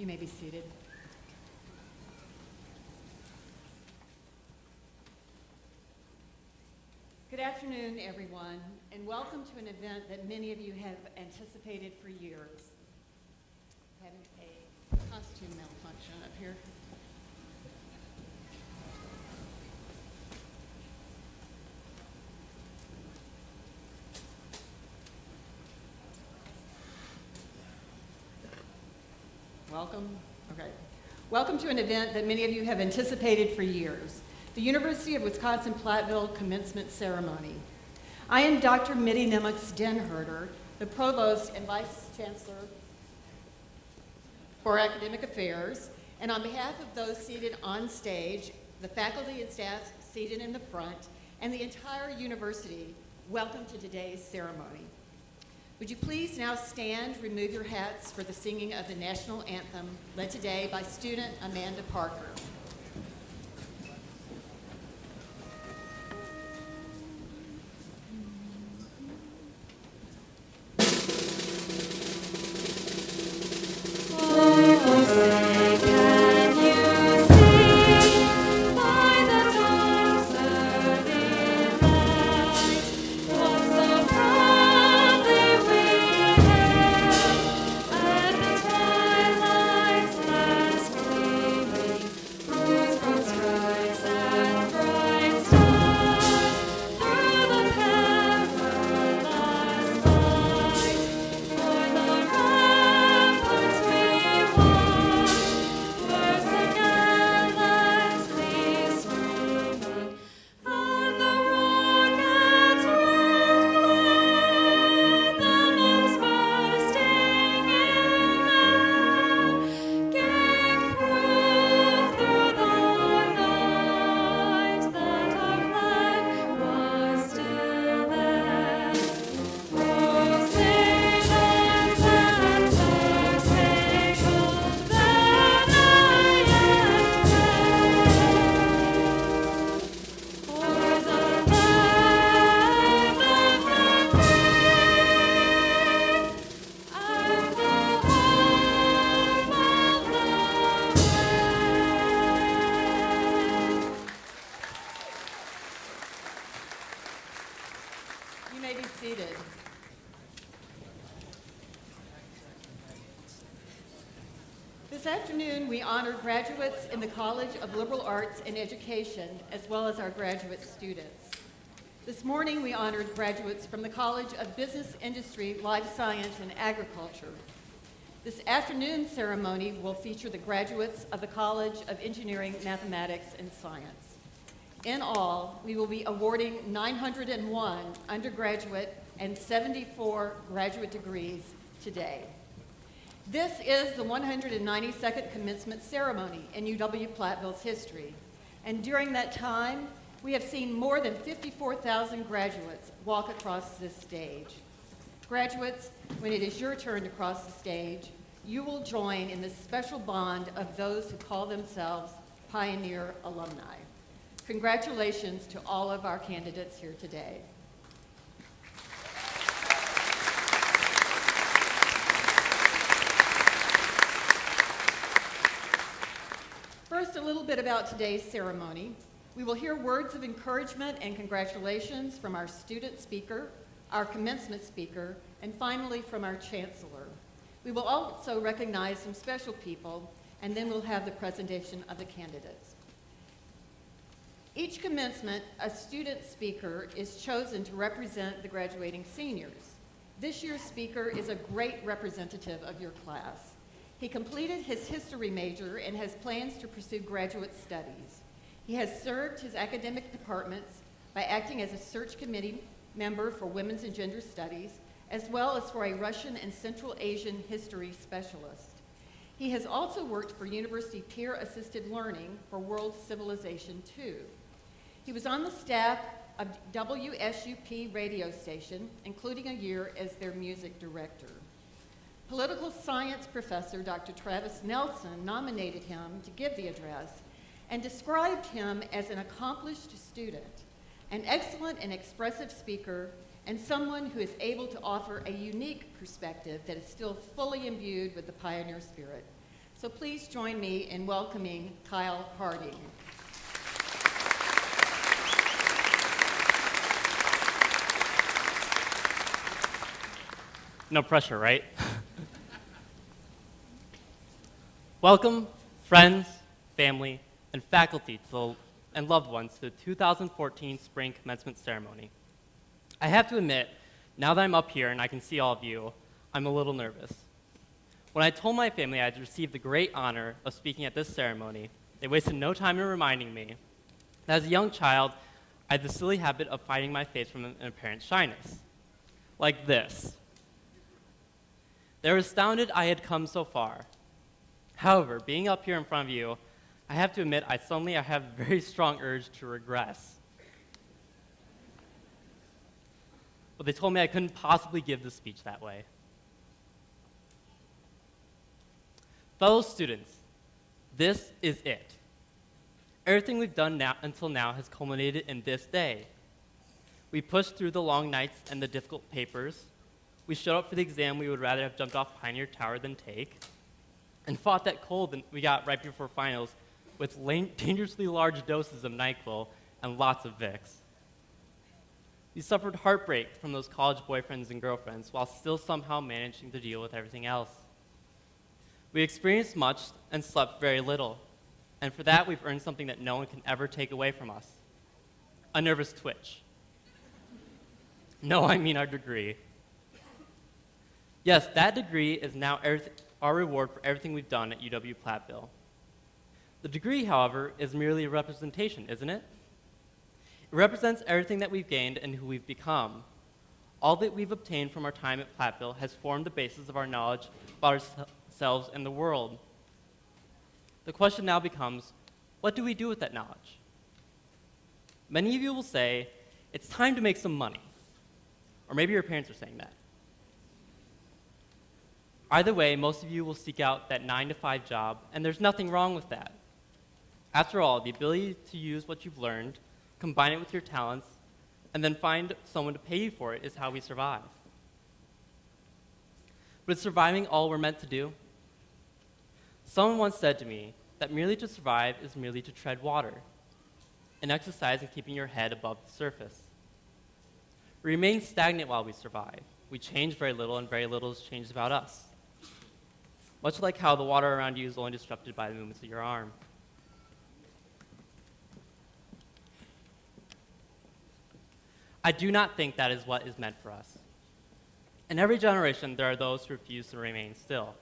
You may be seated. Good afternoon, everyone, and welcome to an event that many of you have anticipated for years. Having a costume malfunction up here. Welcome to an event that many of you have anticipated for years, the University of Wisconsin-Platteville Commencement Ceremony. I am Dr. Mitty Nemux-Denherter, the Provost and Vice Chancellor for Academic Affairs, and on behalf of those seated on stage, the faculty and staff seated in the front, and the entire university, welcome to today's ceremony. Would you please now stand, remove your hats for the singing of the national anthem, led today by student Amanda Parker. This afternoon, we honor graduates in the College of Liberal Arts and Education, as well as our graduate students. This morning, we honored graduates from the College of Business, Industry, Life Science, and Agriculture. This afternoon's ceremony will feature the graduates of the College of Engineering, Mathematics, and Science. In all, we will be awarding 901 undergraduate and 74 graduate degrees today. This is the 192nd Commencement Ceremony in UW-Platteville's history, and during that time, we have seen more than 54,000 graduates walk across this stage. Graduates, when it is your turn to cross the stage, you will join in the special bond of those who call themselves Pioneer alumni. Congratulations to all of our candidates here today. First, a little bit about today's ceremony. We will hear words of encouragement and congratulations from our student speaker, our commencement speaker, and finally from our chancellor. We will also recognize some special people, and then we'll have the presentation of the candidates. Each commencement, a student speaker is chosen to represent the graduating seniors. This year's speaker is a great representative of your class. He completed his history major and has plans to pursue graduate studies. He has served his academic departments by acting as a search committee member for Women's and Gender Studies, as well as for a Russian and Central Asian history specialist. He has also worked for University Peer-Assisted Learning for World Civilization II. He was on the staff of WSUP radio station, including a year as their music director. Political science professor Dr. Travis Nelson nominated him to give the address and described him as an accomplished student, an excellent and expressive speaker, and someone who is able to offer a unique perspective that is still fully imbued with the pioneer spirit. So please join me in welcoming Kyle Harding. No pressure, right? Welcome, friends, family, and faculty and loved ones to the 2014 Spring Commencement Ceremony. I have to admit, now that I'm up here and I can see all of you, I'm a little nervous. When I told my family I had received the great honor of speaking at this ceremony, they wasted no time in reminding me that as a young child, I had the silly habit of hiding my face from an apparent shyness. Like this. They were astounded I had come so far. However, being up here in front of you, I have to admit I have a very strong urge to regress. But they told me I couldn't possibly give this speech that way. Fellow students, this is it. Everything we've done until now has culminated in this day. We pushed through the long nights and the difficult papers. We showed up for the exam we would rather have jumped off Pioneer Tower than take, and fought that cold that we got right before finals with dangerously large doses of NyQuil and lots of Vicks. We suffered heartbreak from those college boyfriends and girlfriends while still somehow managing to deal with everything else. We experienced much and slept very little, and for that we've earned something that no one can ever take away from us: a nervous twitch. No, I mean our degree. Yes, that degree is now our reward for everything we've done at UW-Platteville. The degree, however, is merely a representation, isn't it? It represents everything that we've gained and who we've become. All that we've obtained from our time at Platteville has formed the basis of our knowledge about ourselves and the world. The question now becomes, what do we do with that knowledge? Many of you will say, it's time to make some money. Or maybe your parents are saying that. Either way, most of you will seek out that 9-to-5 job, and there's nothing wrong with that. After all, the ability to use what you've learned, combine it with your talents, and then find someone to pay you for it is how we survive. But is surviving all we're meant to do? Someone once said to me that merely to survive is merely to tread water, an exercise in keeping your head above the surface. We remain stagnant while we survive. We change very little, and very little is changed about us. Much like how the water around you is only disrupted by the movements of your arm. I do not think that is what is meant for us. In every generation, there are those who refuse to remain still.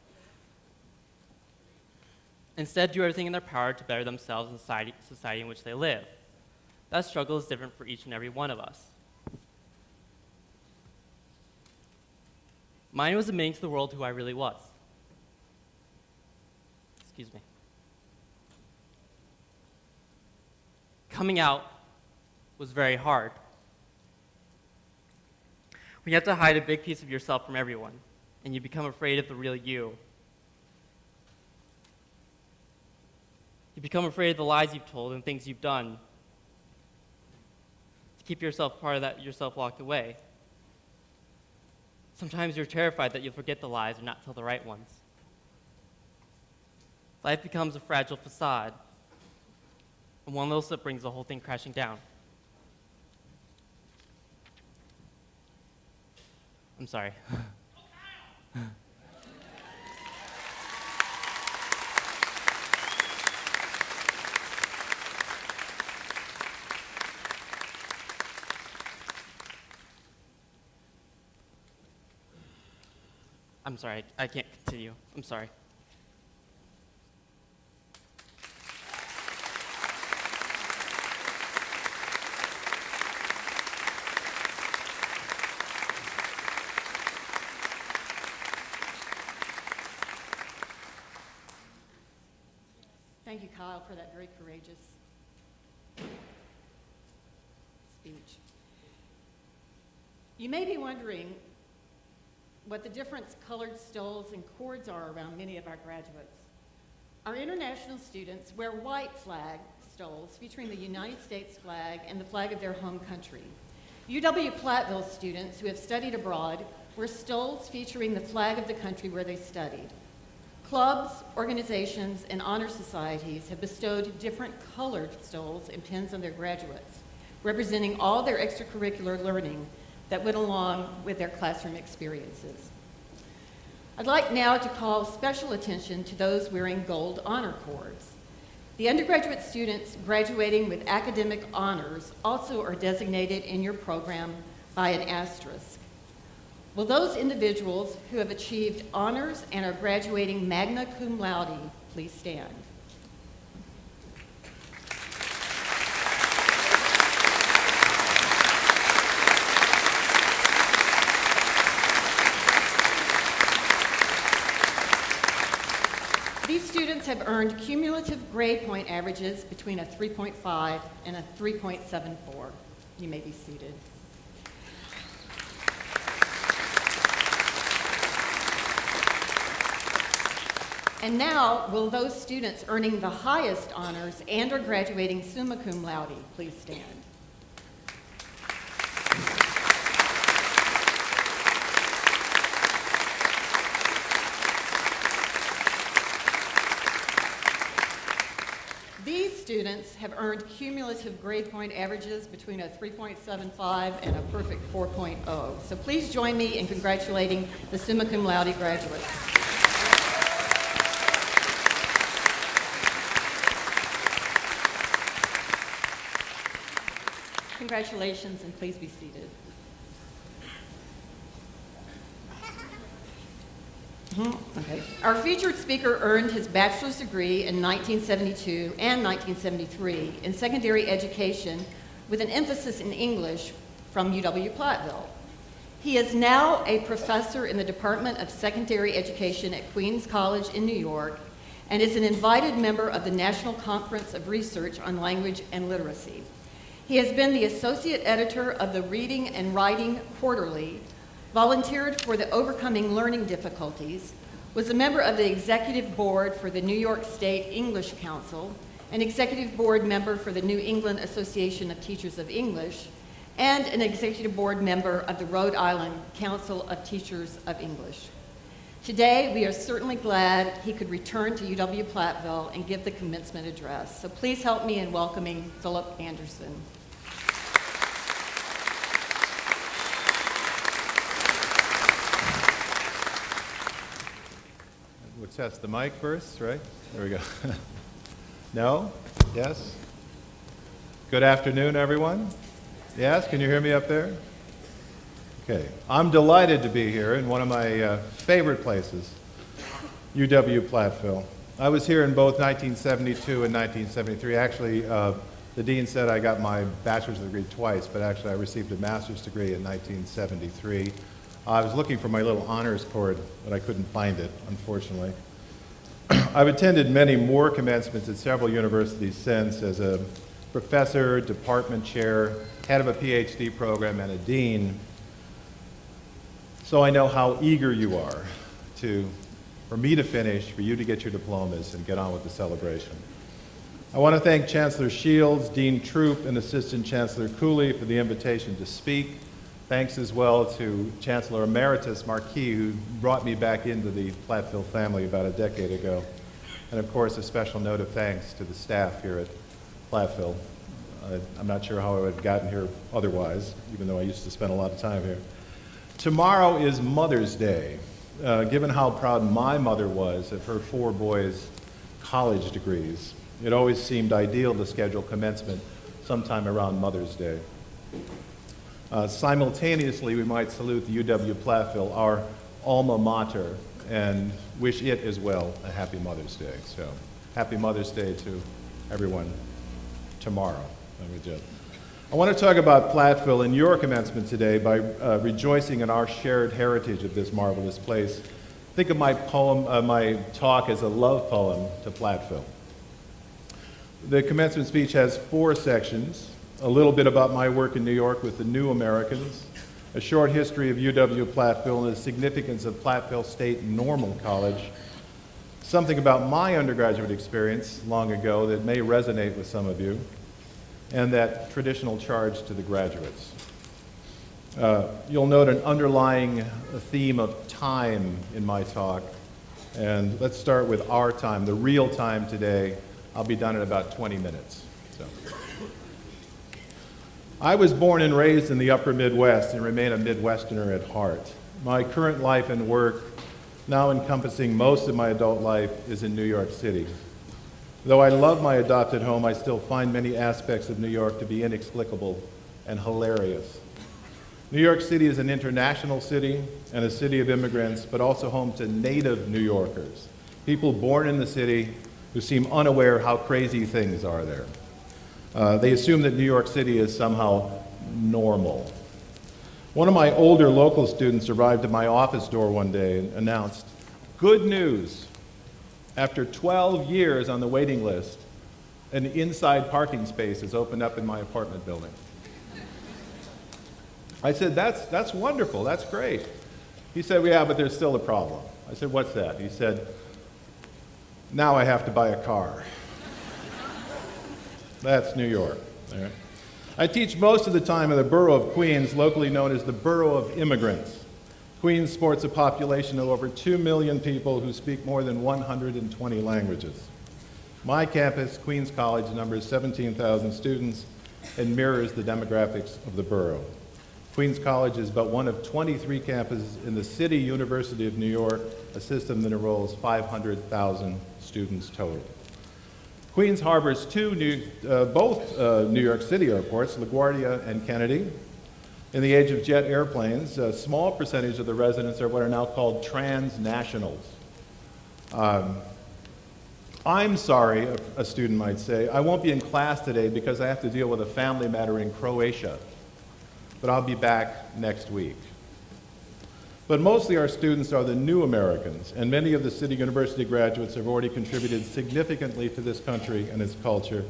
Instead, do everything in their power to better themselves and society in which they live. That struggle is different for each and every one of us. Mine was admitting to the world who I really was. Excuse me. Coming out was very hard. When you have to hide a big piece of yourself from everyone, and you become afraid of the real you. You become afraid of the lies you've told and things you've done to keep yourself part of that yourself locked away. Sometimes you're terrified that you'll forget the lies or not tell the right ones. Life becomes a fragile facade, and one little slip brings the whole thing crashing down. I'm sorry. I'm sorry, I can't continue. I'm sorry. Thank you, Kyle, for that very courageous speech. You may be wondering what the different colored stoles and cords are around many of our graduates. Our international students wear white flag stoles featuring the United States flag and the flag of their home country. UW-Platteville students who have studied abroad wear stoles featuring the flag of the country where they studied. Clubs, organizations, and honor societies have bestowed different colored stoles and pins on their graduates, representing all their extracurricular learning that went along with their classroom experiences. I'd like now to call special attention to those wearing gold honor cords. The undergraduate students graduating with academic honors also are designated in your program by an asterisk. Will those individuals who have achieved honors and are graduating magna cum laude please stand? These students have earned cumulative grade point averages between a 3.5 and a 3.74. You may be seated. And now, will those students earning the highest honors and are graduating summa cum laude please stand? These students have earned cumulative grade point averages between a 3.75 and a perfect 4.0. So please join me in congratulating the summa cum laude graduates. Congratulations, and please be seated. Okay. Our featured speaker earned his bachelor's degree in 1972 and 1973 in secondary education with an emphasis in English from UW-Platteville. He is now a professor in the Department of Secondary Education at Queens College in New York and is an invited member of the National Conference of Research on Language and Literacy. He has been the associate editor of the Reading and Writing Quarterly, volunteered for the Overcoming Learning Difficulties, was a member of the executive board for the New York State English Council, an executive board member for the New England Association of Teachers of English, and an executive board member of the Rhode Island Council of Teachers of English. Today, we are certainly glad he could return to UW-Platteville and give the commencement address. So please help me in welcoming Philip Anderson. We'll test the mic first, right? There we go. No? Yes? Good afternoon, everyone. Yes? Can you hear me up there? Okay. I'm delighted to be here in one of my favorite places, UW-Platteville. I was here in both 1972 and 1973. Actually, the dean said I got my bachelor's degree twice, but actually I received a master's degree in 1973. I was looking for my little honors cord, but I couldn't find it, unfortunately. I've attended many more commencements at several universities since as a professor, department chair, head of a PhD program, and a dean. So I know how eager you are for me to finish, for you to get your diplomas and get on with the celebration. I want to thank Chancellor Shields, Dean Troop, and Assistant Chancellor Cooley for the invitation to speak. Thanks as well to Chancellor Emeritus Marquis, who brought me back into the Platteville family about a decade ago. And of course, a special note of thanks to the staff here at Platteville. I'm not sure how I would have gotten here otherwise, even though I used to spend a lot of time here. Tomorrow is Mother's Day. Given how proud my mother was of her 4 boys' college degrees, it always seemed ideal to schedule commencement sometime around Mother's Day. Simultaneously, we might salute the UW-Platteville, our alma mater, and wish it as well a happy Mother's Day. So, happy Mother's Day to everyone tomorrow. I want to talk about Platteville and your commencement today by rejoicing in our shared heritage of this marvelous place. Think of my talk as a love poem to Platteville. The commencement speech has 4 sections: a little bit about my work in New York with the New Americans, a short history of UW-Platteville and the significance of Platteville State Normal College, something about my undergraduate experience long ago that may resonate with some of you, and that traditional charge to the graduates. You'll note an underlying theme of time in my talk, And let's start with our time, the real time today. I'll be done in about 20 minutes. So. I was born and raised in the upper Midwest and remain a Midwesterner at heart. My current life and work, now encompassing most of my adult life, is in New York City. Though I love my adopted home, I still find many aspects of New York to be inexplicable and hilarious. New York City is an international city and a city of immigrants, but also home to native New Yorkers, people born in the city who seem unaware how crazy things are there. They assume that New York City is somehow normal. One of my older local students arrived at my office door one day and announced, "Good news! After 12 years on the waiting list, an inside parking space has opened up in my apartment building." I said, that's wonderful, that's great. He said, "Yeah, but there's still a problem." I said, "What's that?" He said, "Now I have to buy a car." That's New York. All right. I teach most of the time in the borough of Queens, locally known as the borough of immigrants. Queens sports a population of over 2 million people who speak more than 120 languages. My campus, Queens College, numbers 17,000 students and mirrors the demographics of the borough. Queens College is but one of 23 campuses in the City University of New York, a system that enrolls 500,000 students total. Queens harbors both New York City airports, LaGuardia and Kennedy. In the age of jet airplanes, a small percentage of the residents are what are now called transnationals. I'm sorry, a student might say, I won't be in class today because I have to deal with a family matter in Croatia, but I'll be back next week. But mostly our students are the new Americans, and many of the City University graduates have already contributed significantly to this country and its culture.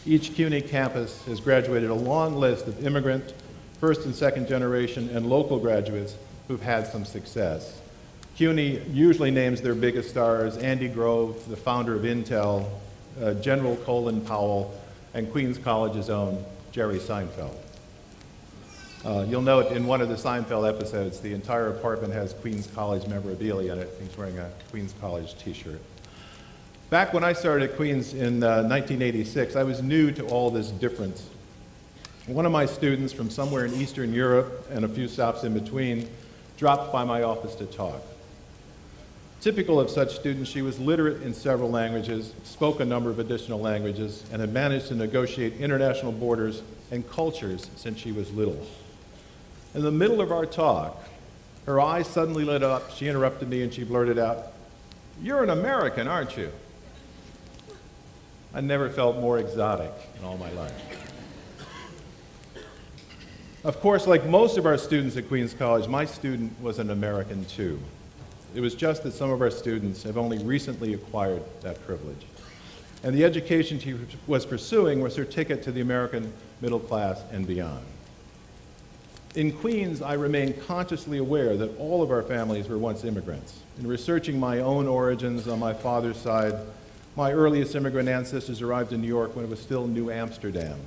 Each CUNY campus has graduated a long list of immigrant, first and second generation, and local graduates who've had some success. CUNY usually names their biggest stars: Andy Grove, the founder of Intel, General Colin Powell, and Queens College's own Jerry Seinfeld. You'll note in one of the Seinfeld episodes, the entire apartment has Queens College memorabilia in it. He's wearing a Queens College t-shirt. Back when I started at Queens in 1986, I was new to all this difference. One of my students from somewhere in Eastern Europe and a few stops in between dropped by my office to talk. Typical of such students, she was literate in several languages, spoke a number of additional languages, and had managed to negotiate international borders and cultures since she was little. In the middle of our talk, her eyes suddenly lit up. She interrupted me and she blurted out, "You're an American, aren't you?" I never felt more exotic in all my life. Of course, like most of our students at Queens College, my student was an American too. It was just that some of our students have only recently acquired that privilege. And the education she was pursuing was her ticket to the American middle class and beyond. In Queens, I remain consciously aware that all of our families were once immigrants. In researching my own origins on my father's side, my earliest immigrant ancestors arrived in New York when it was still New Amsterdam.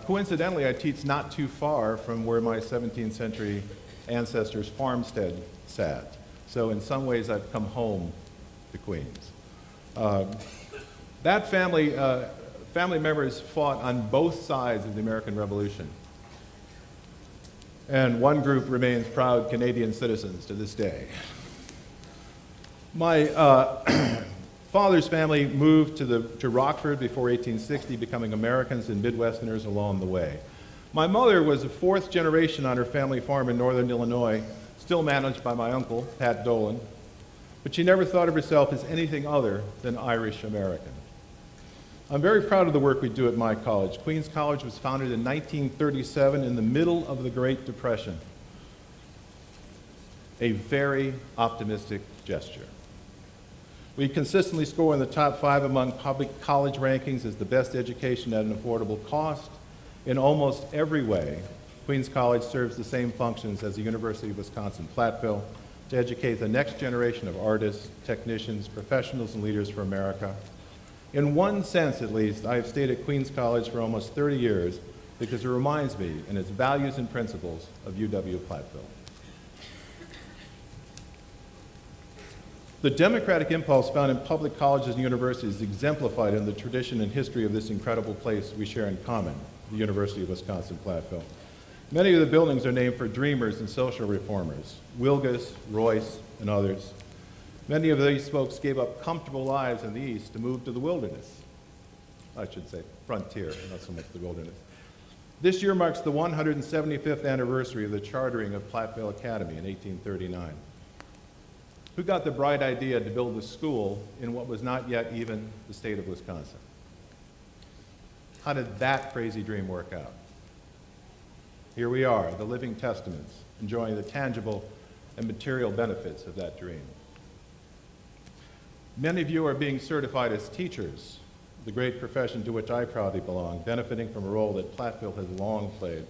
Coincidentally, I teach not too far from where my 17th century ancestors' farmstead sat. So in some ways, I've come home to Queens. That family members fought on both sides of the American Revolution. And one group remains proud Canadian citizens to this day. My father's family moved to Rockford before 1860, becoming Americans and Midwesterners along the way. My mother was the fourth generation on her family farm in northern Illinois, still managed by my uncle, Pat Dolan, but she never thought of herself as anything other than Irish American. I'm very proud of the work we do at my college. Queens College was founded in 1937 in the middle of the Great Depression. A very optimistic gesture. We consistently score in the top 5 among public college rankings as the best education at an affordable cost. In almost every way, Queens College serves the same functions as the University of Wisconsin-Platteville to educate the next generation of artists, technicians, professionals, and leaders for America. In one sense, at least, I have stayed at Queens College for almost 30 years because it reminds me, in its values and principles, of UW-Platteville. The democratic impulse found in public colleges and universities is exemplified in the tradition and history of this incredible place we share in common, the University of Wisconsin-Platteville. Many of the buildings are named for dreamers and social reformers, Wilgus, Royce, and others. Many of these folks gave up comfortable lives in the East to move to the wilderness. I should say frontier, not so much the wilderness. This year marks the 175th anniversary of the chartering of Platteville Academy in 1839. Who got the bright idea to build a school in what was not yet even the state of Wisconsin? How did that crazy dream work out? Here we are, the living testaments, enjoying the tangible and material benefits of that dream. Many of you are being certified as teachers, the great profession to which I proudly belong, benefiting from a role that Platteville has long played.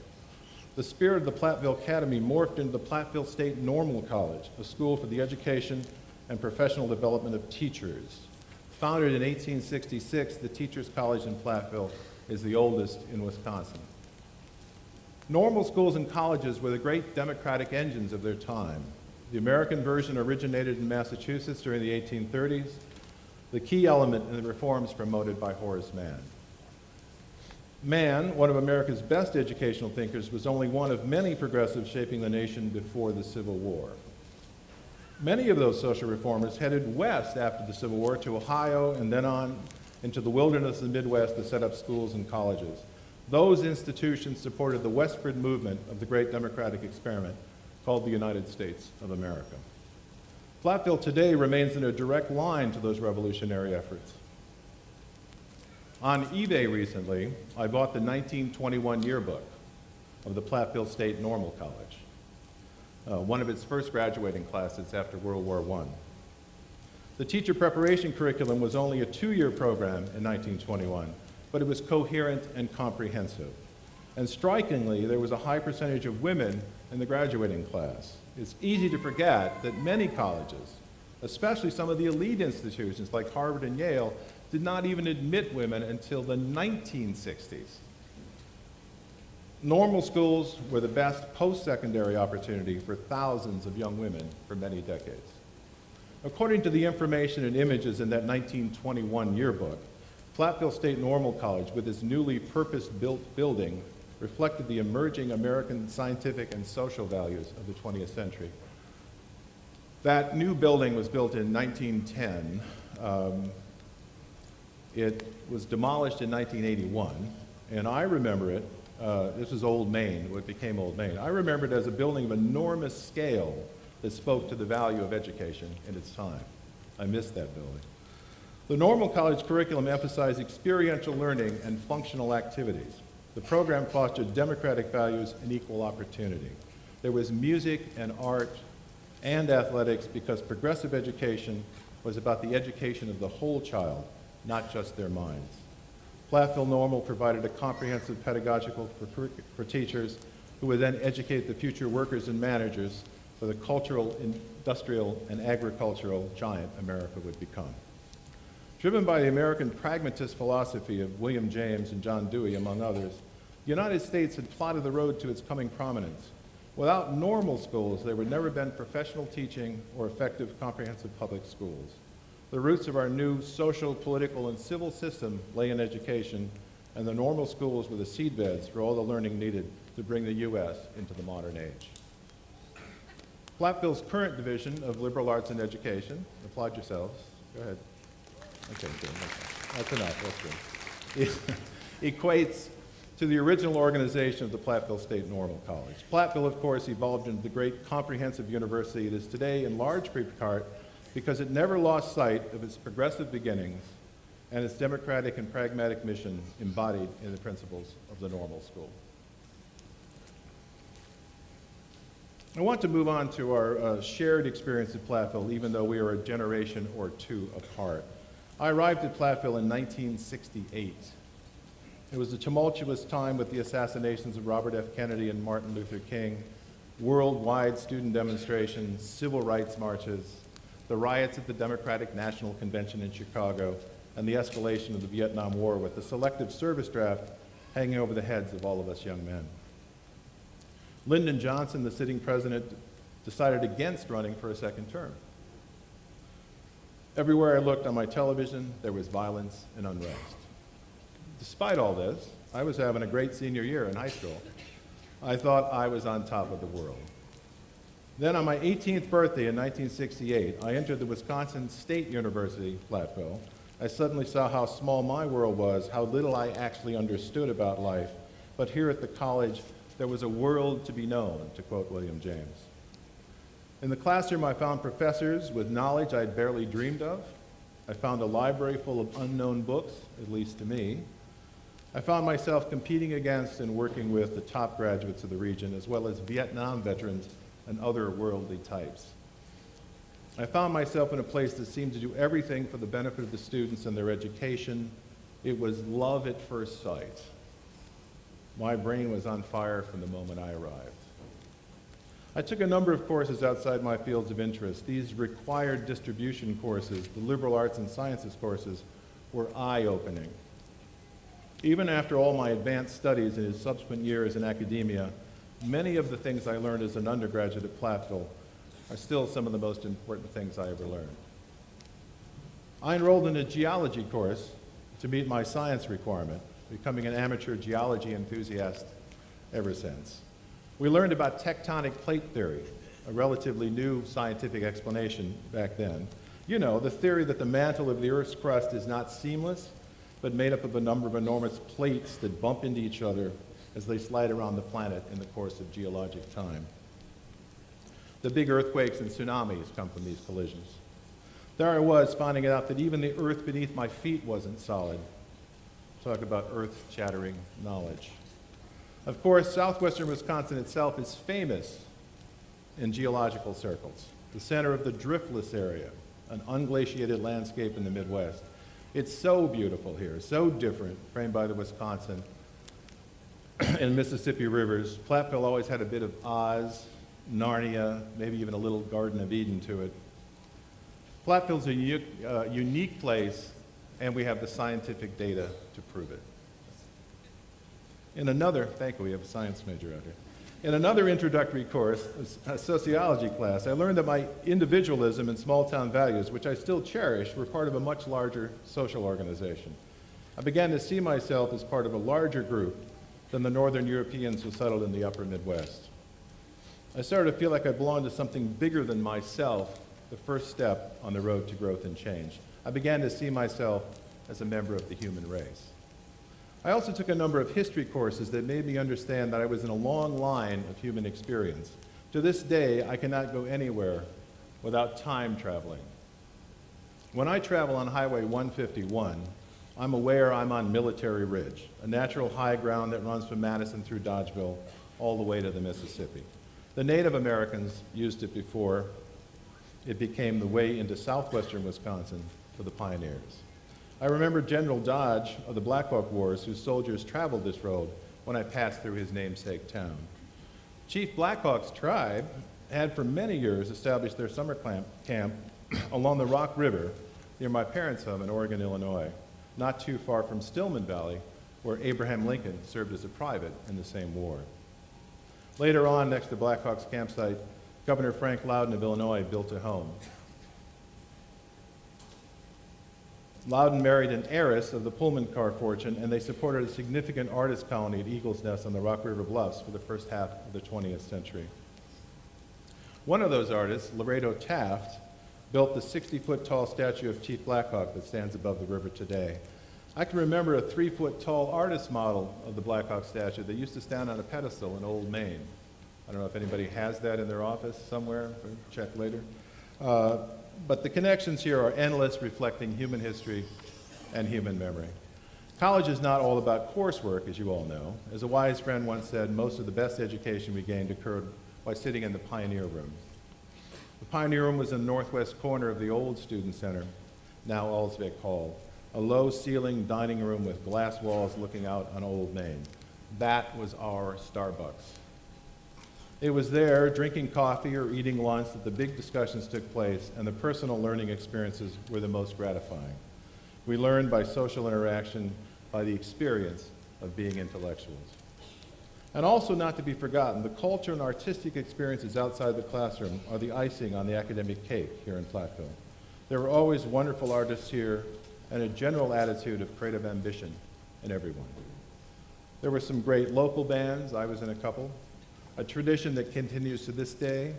The spirit of the Platteville Academy morphed into the Platteville State Normal College, a school for the education and professional development of teachers. Founded in 1866, the Teachers College in Platteville is the oldest in Wisconsin. Normal schools and colleges were the great democratic engines of their time. The American version originated in Massachusetts during the 1830s, the key element in the reforms promoted by Horace Mann. Mann, one of America's best educational thinkers, was only one of many progressives shaping the nation before the Civil War. Many of those social reformers headed west after the Civil War to Ohio and then on into the wilderness of the Midwest to set up schools and colleges. Those institutions supported the westward movement of the great democratic experiment called the United States of America. Platteville today remains in a direct line to those revolutionary efforts. On eBay recently, I bought the 1921 yearbook of the Platteville State Normal College, one of its first graduating classes after World War I. The teacher preparation curriculum was only a 2-year program in 1921, but it was coherent and comprehensive. And strikingly, there was a high percentage of women in the graduating class. It's easy to forget that many colleges, especially some of the elite institutions like Harvard and Yale, did not even admit women until the 1960s. Normal schools were the best post-secondary opportunity for thousands of young women for many decades. According to the information and images in that 1921 yearbook, Platteville State Normal College, with its newly purpose-built building, reflected the emerging American scientific and social values of the 20th century. That new building was built in 1910. It was demolished in 1981, and I remember it, this was Old Main, what became Old Main. I remember it as a building of enormous scale that spoke to the value of education in its time. I missed that building. The normal college curriculum emphasized experiential learning and functional activities. The program fostered democratic values and equal opportunity. There was music and art and athletics because progressive education was about the education of the whole child, not just their minds. Platteville Normal provided a comprehensive pedagogical for teachers who would then educate the future workers and managers for the cultural, industrial, and agricultural giant America would become. Driven by the American pragmatist philosophy of William James and John Dewey, among others, the United States had plotted the road to its coming prominence. Without normal schools, there would never have been professional teaching or effective comprehensive public schools. The roots of our new social, political, and civil system lay in education, and the normal schools were the seedbeds for all the learning needed to bring the U.S. into the modern age. Platteville's current division of liberal arts and education, applaud yourselves, go ahead. Okay, good, that's enough, that's good. Equates to the original organization of the Platteville State Normal College. Platteville, of course, evolved into the great comprehensive university it is today in large part because it never lost sight of its progressive beginnings and its democratic and pragmatic mission embodied in the principles of the normal school. I want to move on to our shared experience at Platteville, even though we are a generation or two apart. I arrived at Platteville in 1968. It was a tumultuous time with the assassinations of Robert F. Kennedy and Martin Luther King, worldwide student demonstrations, civil rights marches, the riots at the Democratic National Convention in Chicago, and the escalation of the Vietnam War with the selective service draft hanging over the heads of all of us young men. Lyndon Johnson, the sitting president, decided against running for a second term. Everywhere I looked on my television, there was violence and unrest. Despite all this, I was having a great senior year in high school. I thought I was on top of the world. Then on my 18th birthday in 1968, I entered the Wisconsin State University, Platteville. I suddenly saw how small my world was, how little I actually understood about life. But here at the college, there was a world to be known, to quote William James. In the classroom, I found professors with knowledge I'd barely dreamed of. I found a library full of unknown books, at least to me. I found myself competing against and working with the top graduates of the region, as well as Vietnam veterans and other worldly types. I found myself in a place that seemed to do everything for the benefit of the students and their education. It was love at first sight. My brain was on fire from the moment I arrived. I took a number of courses outside my fields of interest. These required distribution courses, the liberal arts and sciences courses, were eye-opening. Even after all my advanced studies in subsequent years in academia, many of the things I learned as an undergraduate at Platteville are still some of the most important things I ever learned. I enrolled in a geology course to meet my science requirement, becoming an amateur geology enthusiast ever since. We learned about tectonic plate theory, a relatively new scientific explanation back then. You know, the theory that the mantle of the Earth's crust is not seamless, but made up of a number of enormous plates that bump into each other as they slide around the planet in the course of geologic time. The big earthquakes and tsunamis come from these collisions. There I was, finding out that even the earth beneath my feet wasn't solid. Talk about earth-shattering knowledge. Of course, southwestern Wisconsin itself is famous in geological circles, the center of the driftless area, an unglaciated landscape in the Midwest. It's so beautiful here, so different, framed by the Wisconsin and Mississippi rivers. Platteville always had a bit of Oz, Narnia, maybe even a little Garden of Eden to it. Platteville's a unique place, and we have the scientific data to prove it. In another, thank you, we have a science major out here. In another introductory course, a sociology class, I learned that my individualism and small-town values, which I still cherish, were part of a much larger social organization. I began to see myself as part of a larger group than the Northern Europeans who settled in the upper Midwest. I started to feel like I belonged to something bigger than myself, the first step on the road to growth and change. I began to see myself as a member of the human race. I also took a number of history courses that made me understand that I was in a long line of human experience. To this day, I cannot go anywhere without time traveling. When I travel on Highway 151, I'm aware I'm on Military Ridge, a natural high ground that runs from Madison through Dodgeville all the way to the Mississippi. The Native Americans used it before it became the way into southwestern Wisconsin for the pioneers. I remember General Dodge of the Black Hawk Wars, whose soldiers traveled this road when I passed through his namesake town. Chief Black Hawk's tribe had for many years established their summer camp along the Rock River near my parents' home in Oregon, Illinois, not too far from Stillman Valley, where Abraham Lincoln served as a private in the same war. Later on, next to Black Hawk's campsite, Governor Frank Loudon of Illinois built a home. Loudon married an heiress of the Pullman car fortune, and they supported a significant artist colony at Eagles Nest on the Rock River Bluffs for the first half of the 20th century. One of those artists, Laredo Taft, built the 60-foot tall statue of Chief Black Hawk that stands above the river today. I can remember a 3-foot tall artist model of the Black Hawk statue that used to stand on a pedestal in Old Main. I don't know if anybody has that in their office somewhere, check later. But the connections here are endless, reflecting human history and human memory. College is not all about coursework, as you all know. As a wise friend once said, most of the best education we gained occurred by sitting in the Pioneer Room. The Pioneer Room was in the northwest corner of the old Student Center, now Alsvik Hall, a low-ceilinged dining room with glass walls looking out on Old Main. That was our Starbucks. It was there, drinking coffee or eating lunch, that the big discussions took place, and the personal learning experiences were the most gratifying. We learned by social interaction, by the experience of being intellectuals. And also not to be forgotten, the culture and artistic experiences outside the classroom are the icing on the academic cake here in Platteville. There were always wonderful artists here and a general attitude of creative ambition in everyone. There were some great local bands, I was in a couple, a tradition that continues to this day.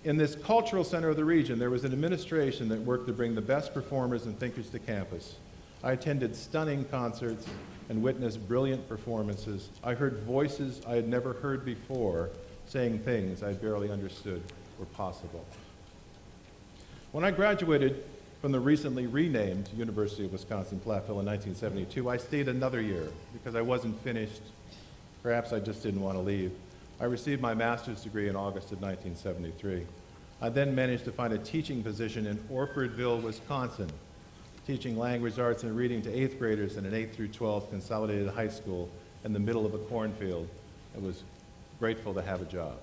In this cultural center of the region, there was an administration that worked to bring the best performers and thinkers to campus. I attended stunning concerts and witnessed brilliant performances. I heard voices I had never heard before saying things I barely understood were possible. When I graduated from the recently renamed University of Wisconsin-Platteville in 1972, I stayed another year because I wasn't finished. Perhaps I just didn't want to leave. I received my master's degree in August of 1973. I then managed to find a teaching position in Orfordville, Wisconsin, teaching language arts and reading to 8th graders in an 8th through 12th consolidated high school in the middle of a cornfield. I was grateful to have a job.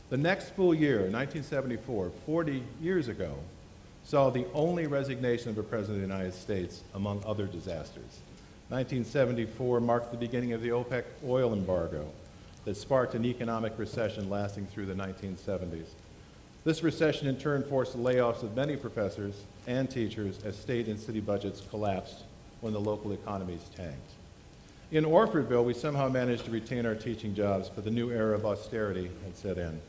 The next full year, 1974, 40 years ago, saw the only resignation of a president of the United States among other disasters. 1974 marked the beginning of the OPEC oil embargo that sparked an economic recession lasting through the 1970s. This recession in turn forced the layoffs of many professors and teachers as state and city budgets collapsed when the local economies tanked. In Orfordville, we somehow managed to retain our teaching jobs, but the new era of austerity had set in.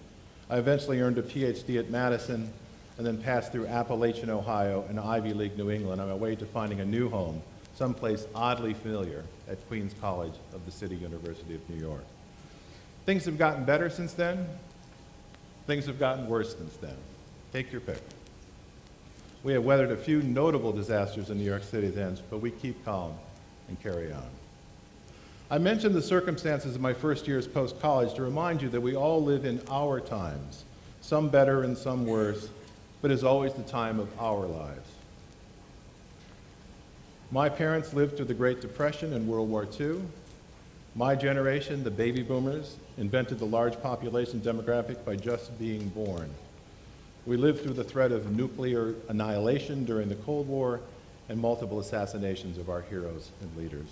I eventually earned a PhD at Madison and then passed through Appalachian, Ohio and Ivy League, New England on my way to finding a new home, someplace oddly familiar at Queens College of the City University of New York. Things have gotten better since then. Things have gotten worse since then. Take your pick. We have weathered a few notable disasters in New York City then, but we keep calm and carry on. I mentioned the circumstances of my first years post-college to remind you that we all live in our times, some better and some worse, but is always the time of our lives. My parents lived through the Great Depression and World War II. My generation, the baby boomers, invented the large population demographic by just being born. We lived through the threat of nuclear annihilation during the Cold War and multiple assassinations of our heroes and leaders.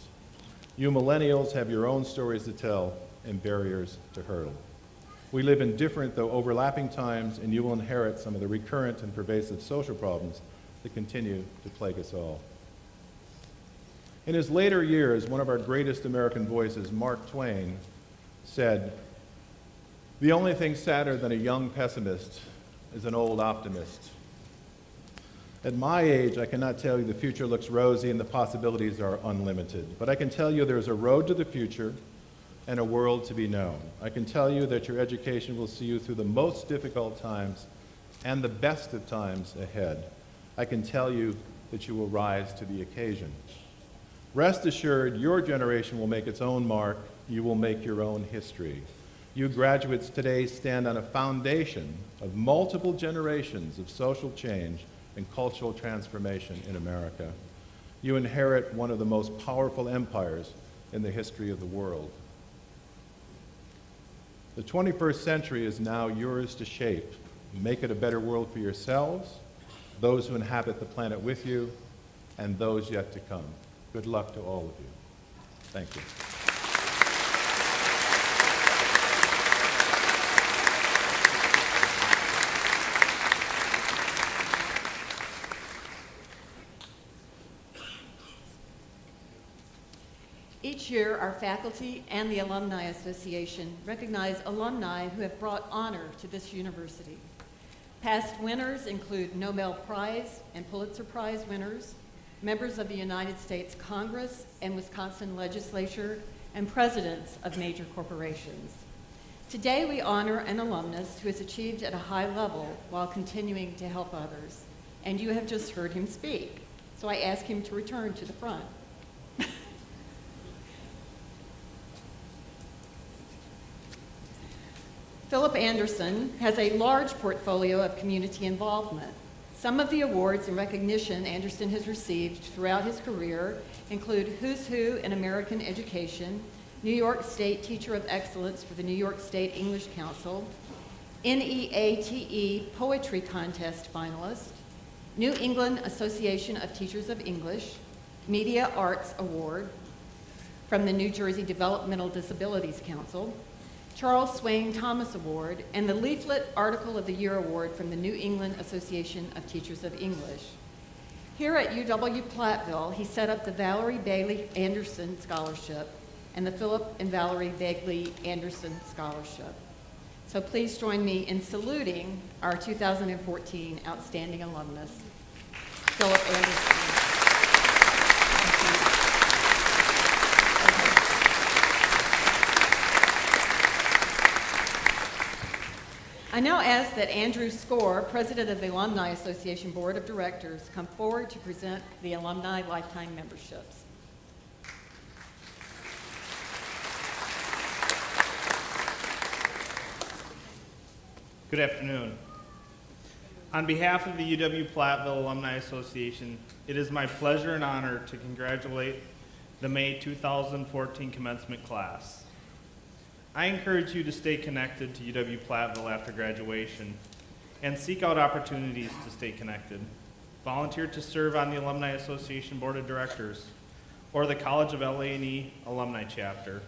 You millennials have your own stories to tell and barriers to hurdle. We live in different, though overlapping times, and you will inherit some of the recurrent and pervasive social problems that continue to plague us all. In his later years, one of our greatest American voices, Mark Twain, said, "The only thing sadder than a young pessimist is an old optimist." At my age, I cannot tell you the future looks rosy and the possibilities are unlimited, but I can tell you there's a road to the future and a world to be known. I can tell you that your education will see you through the most difficult times and the best of times ahead. I can tell you that you will rise to the occasion. Rest assured, your generation will make its own mark. You will make your own history. You graduates today stand on a foundation of multiple generations of social change and cultural transformation in America. You inherit one of the most powerful empires in the history of the world. The 21st century is now yours to shape. Make it a better world for yourselves, those who inhabit the planet with you, and those yet to come. Good luck to all of you. Thank you. Each year, our faculty and the Alumni Association recognize alumni who have brought honor to this university. Past winners include Nobel Prize and Pulitzer Prize winners, members of the United States Congress and Wisconsin legislature, and presidents of major corporations. Today, we honor an alumnus who has achieved at a high level while continuing to help others. And you have just heard him speak, so I ask him to return to the front. Philip Anderson has a large portfolio of community involvement. Some of the awards and recognition Anderson has received throughout his career include Who's Who in American Education, New York State Teacher of Excellence for the New York State English Council, NEATE Poetry Contest finalist, New England Association of Teachers of English, Media Arts Award from the New Jersey Developmental Disabilities Council, Charles Swain Thomas Award, and the Leaflet Article of the Year Award from the New England Association of Teachers of English. Here at UW-Platteville, he set up the Valerie Bailey Anderson Scholarship and the Philip and Valerie Bailey Anderson Scholarship. So please join me in saluting our 2014 Outstanding Alumnus, Philip Anderson. I now ask that Andrew Score, President of the Alumni Association Board of Directors, come forward to present the Alumni Lifetime Memberships. Good afternoon. On behalf of the UW-Platteville Alumni Association, it is my pleasure and honor to congratulate the May 2014 commencement class. I encourage you to stay connected to UW-Platteville after graduation and seek out opportunities to stay connected. Volunteer to serve on the Alumni Association Board of Directors or the College of LAE Alumni Chapter.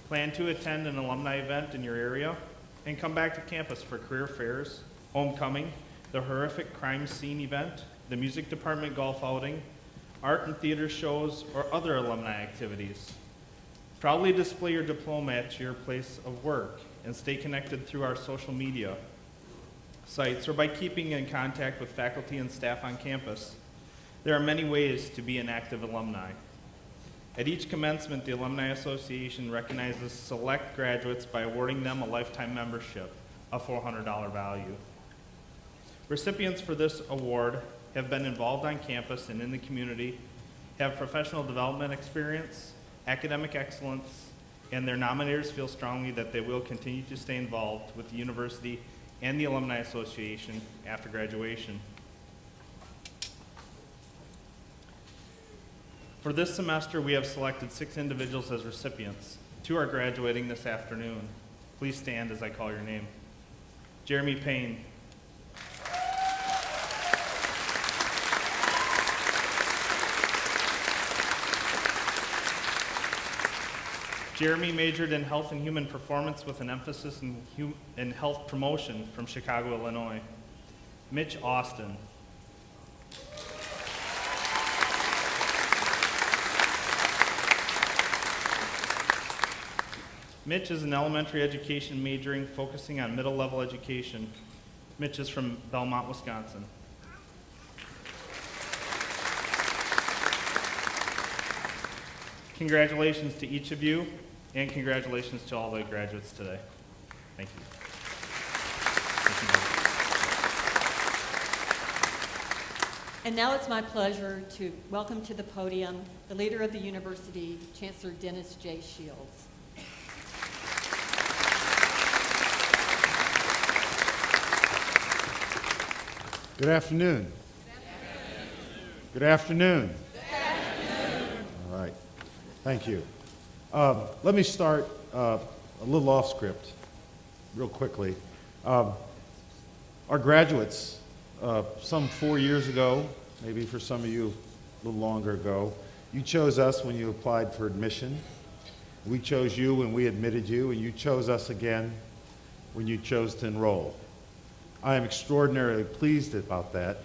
Plan to attend an alumni event in your area and come back to campus for career fairs, homecoming, the horrific crime scene event, the music department golf outing, art and theater shows, or other alumni activities. Proudly display your diploma at your place of work and stay connected through our social media sites or by keeping in contact with faculty and staff on campus. There are many ways to be an active alumni. At each commencement, the Alumni Association recognizes select graduates by awarding them a lifetime membership of $400 value. Recipients for this award have been involved on campus and in the community, have professional development experience, academic excellence, and their nominators feel strongly that they will continue to stay involved with the university and the Alumni Association after graduation. For this semester, we have selected 6 individuals as recipients. 2 are graduating this afternoon. Please stand as I call your name. Jeremy Payne. Jeremy majored in Health and Human Performance with an emphasis in health promotion from Chicago, Illinois. Mitch Austin. Mitch is an elementary education majoring, focusing on middle level education. Mitch is from Belmont, Wisconsin. Congratulations to each of you, and congratulations to all the graduates today. Thank you. And now it's my pleasure to welcome to the podium the leader of the university, Chancellor Dennis J. Shields. Good afternoon. Good afternoon. All right. Thank you. Let me start a little off script, real quickly. Our graduates, some 4 years ago, maybe for some of you a little longer ago, you chose us when you applied for admission. We chose you when we admitted you, and you chose us again when you chose to enroll. I am extraordinarily pleased about that,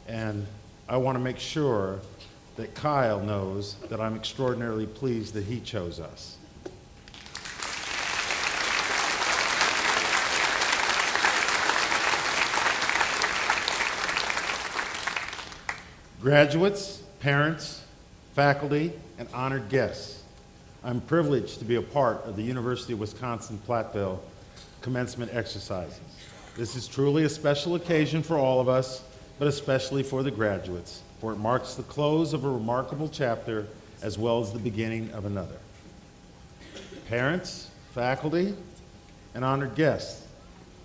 and I want to make sure that Kyle knows that I'm extraordinarily pleased that he chose us. Graduates, parents, faculty, and honored guests, I'm privileged to be a part of the University of Wisconsin-Platteville commencement exercises. This is truly a special occasion for all of us, but especially for the graduates, for it marks the close of a remarkable chapter as well as the beginning of another. Parents, faculty, and honored guests,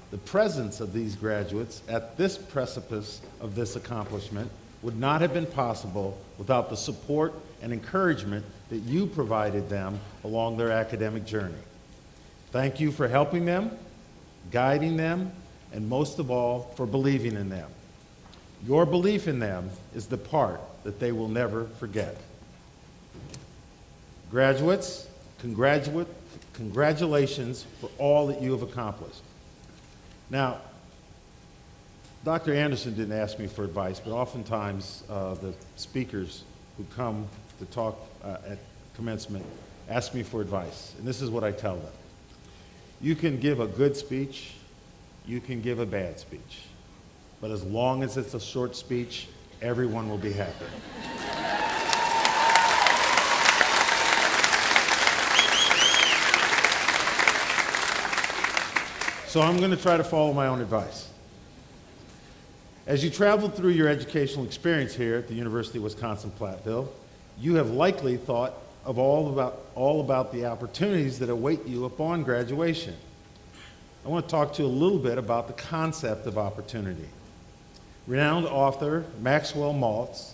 the presence of these graduates at this precipice of this accomplishment would not have been possible without the support and encouragement that you provided them along their academic journey. Thank you for helping them, guiding them, and most of all, for believing in them. Your belief in them is the part that they will never forget. Graduates, Congratulations for all that you have accomplished. Now, Dr. Anderson didn't ask me for advice, but oftentimes the speakers who come to talk at commencement ask me for advice, and this is what I tell them. You can give a good speech, you can give a bad speech, but as long as it's a short speech, everyone will be happy. So I'm going to try to follow my own advice. As you traveled through your educational experience here at the University of Wisconsin-Platteville, you have likely thought of all about the opportunities that await you upon graduation. I want to talk to you a little bit about the concept of opportunity. Renowned author Maxwell Maltz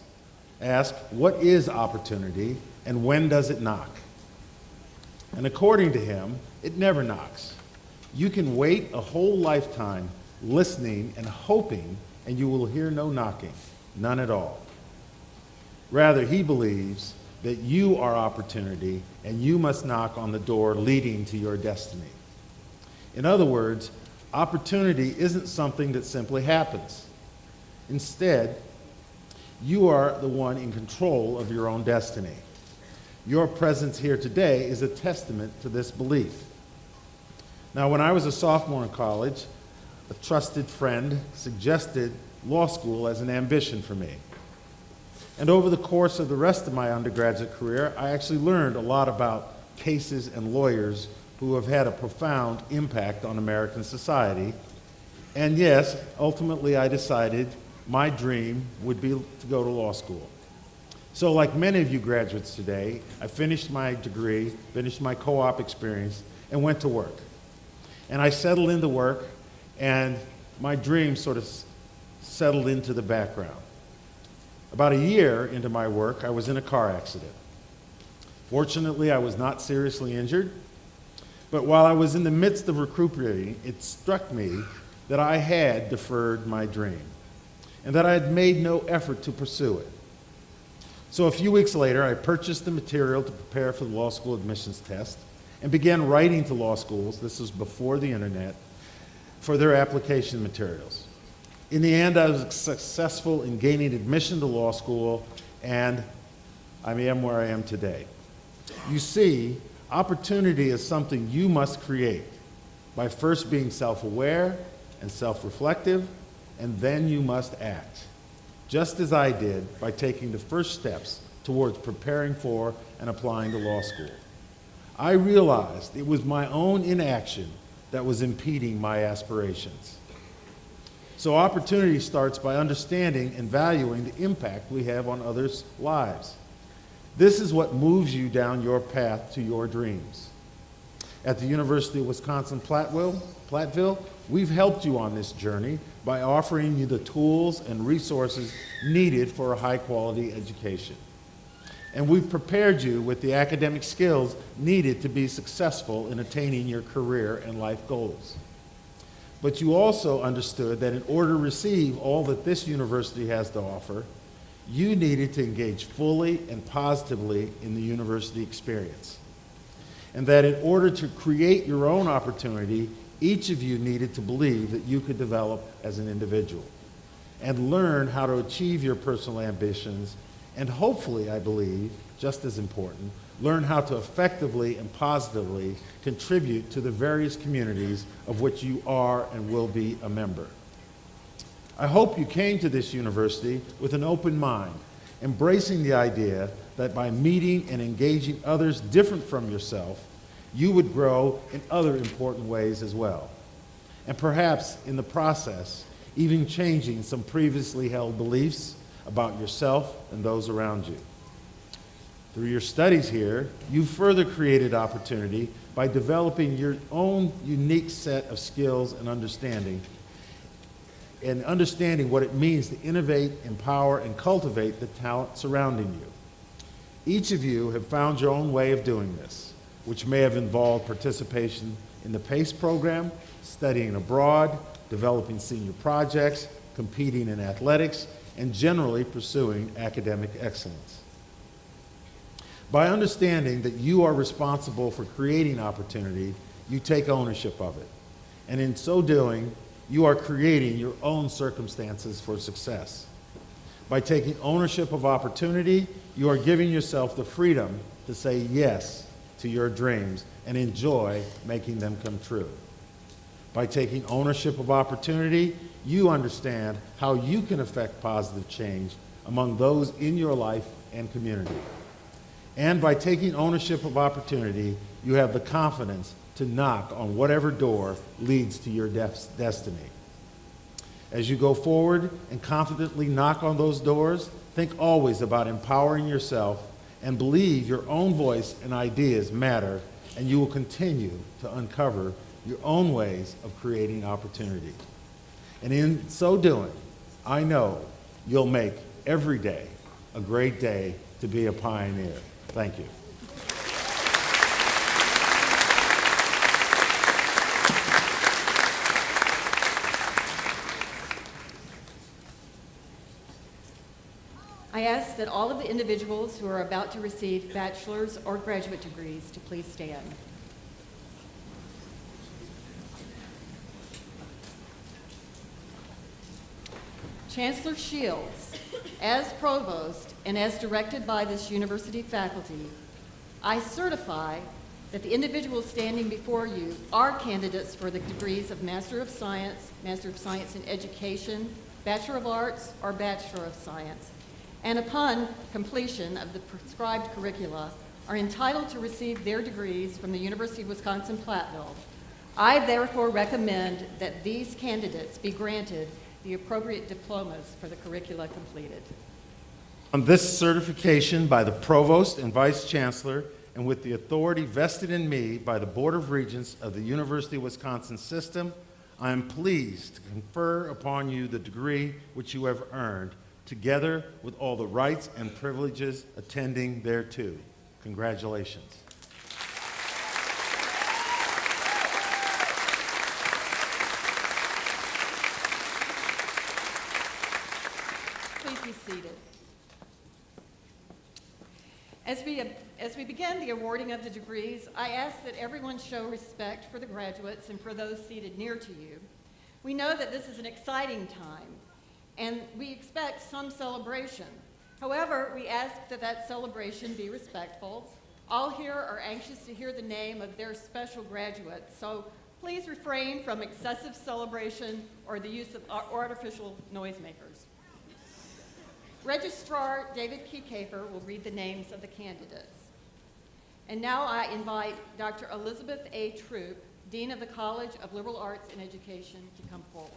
asked, "What is opportunity and when does it knock?" And according to him, it never knocks. You can wait a whole lifetime listening and hoping, and you will hear no knocking, none at all. Rather, he believes that you are opportunity and you must knock on the door leading to your destiny. In other words, opportunity isn't something that simply happens. Instead, you are the one in control of your own destiny. Your presence here today is a testament to this belief. Now, when I was a sophomore in college, a trusted friend suggested law school as an ambition for me. And over the course of the rest of my undergraduate career, I actually learned a lot about cases and lawyers who have had a profound impact on American society. And yes, ultimately I decided my dream would be to go to law school. So like many of you graduates today, I finished my degree, finished my co-op experience, and went to work. And I settled into work, and my dream sort of settled into the background. About a year into my work, I was in a car accident. Fortunately, I was not seriously injured, but while I was in the midst of recuperating, it struck me that I had deferred my dream and that I had made no effort to pursue it. So a few weeks later, I purchased the material to prepare for the law school admissions test and began writing to law schools, this was before the internet, for their application materials. In the end, I was successful in gaining admission to law school, and I am where I am today. You see, opportunity is something you must create by first being self-aware and self-reflective, and then you must act, just as I did by taking the first steps towards preparing for and applying to law school. I realized it was my own inaction that was impeding my aspirations. So opportunity starts by understanding and valuing the impact we have on others' lives. This is what moves you down your path to your dreams. At the University of Wisconsin-Platteville, we've helped you on this journey by offering you the tools and resources needed for a high-quality education. And we've prepared you with the academic skills needed to be successful in attaining your career and life goals. But you also understood that in order to receive all that this university has to offer, you needed to engage fully and positively in the university experience. And that in order to create your own opportunity, each of you needed to believe that you could develop as an individual and learn how to achieve your personal ambitions, and hopefully, I believe, just as important, learn how to effectively and positively contribute to the various communities of which you are and will be a member. I hope you came to this university with an open mind, embracing the idea that by meeting and engaging others different from yourself, you would grow in other important ways as well. And perhaps in the process, even changing some previously held beliefs about yourself and those around you. Through your studies here, you've further created opportunity by developing your own unique set of skills and understanding what it means to innovate, empower, and cultivate the talent surrounding you. Each of you have found your own way of doing this, which may have involved participation in the PACE program, studying abroad, developing senior projects, competing in athletics, and generally pursuing academic excellence. By understanding that you are responsible for creating opportunity, you take ownership of it. And in so doing, you are creating your own circumstances for success. By taking ownership of opportunity, you are giving yourself the freedom to say yes to your dreams and enjoy making them come true. By taking ownership of opportunity, you understand how you can affect positive change among those in your life and community. And by taking ownership of opportunity, you have the confidence to knock on whatever door leads to your destiny. As you go forward and confidently knock on those doors, think always about empowering yourself and believe your own voice and ideas matter, and you will continue to uncover your own ways of creating opportunity. And in so doing, I know you'll make every day a great day to be a pioneer. Thank you. I ask that all of the individuals who are about to receive bachelor's or graduate degrees to please stand. Chancellor Shields, as provost and as directed by this university faculty, I certify that the individuals standing before you are candidates for the degrees of Master of Science in Education, Bachelor of Arts, or Bachelor of Science, and upon completion of the prescribed curricula, are entitled to receive their degrees from the University of Wisconsin-Platteville. I therefore recommend that these candidates be granted the appropriate diplomas for the curricula completed. On this certification by the Provost and Vice Chancellor, and with the authority vested in me by the Board of Regents of the University of Wisconsin System, I am pleased to confer upon you the degree which you have earned, together with all the rights and privileges attending thereto. Congratulations. Please be seated. As we begin the awarding of the degrees, I ask that everyone show respect for the graduates and for those seated near to you. We know that this is an exciting time, and we expect some celebration. However, we ask that that celebration be respectful. All here are anxious to hear the name of their special graduates, so please refrain from excessive celebration or the use of artificial noisemakers. Registrar David Kekafer will read the names of the candidates. And now I invite Dr. Elizabeth A. Troop, Dean of the College of Liberal Arts and Education, to come forward.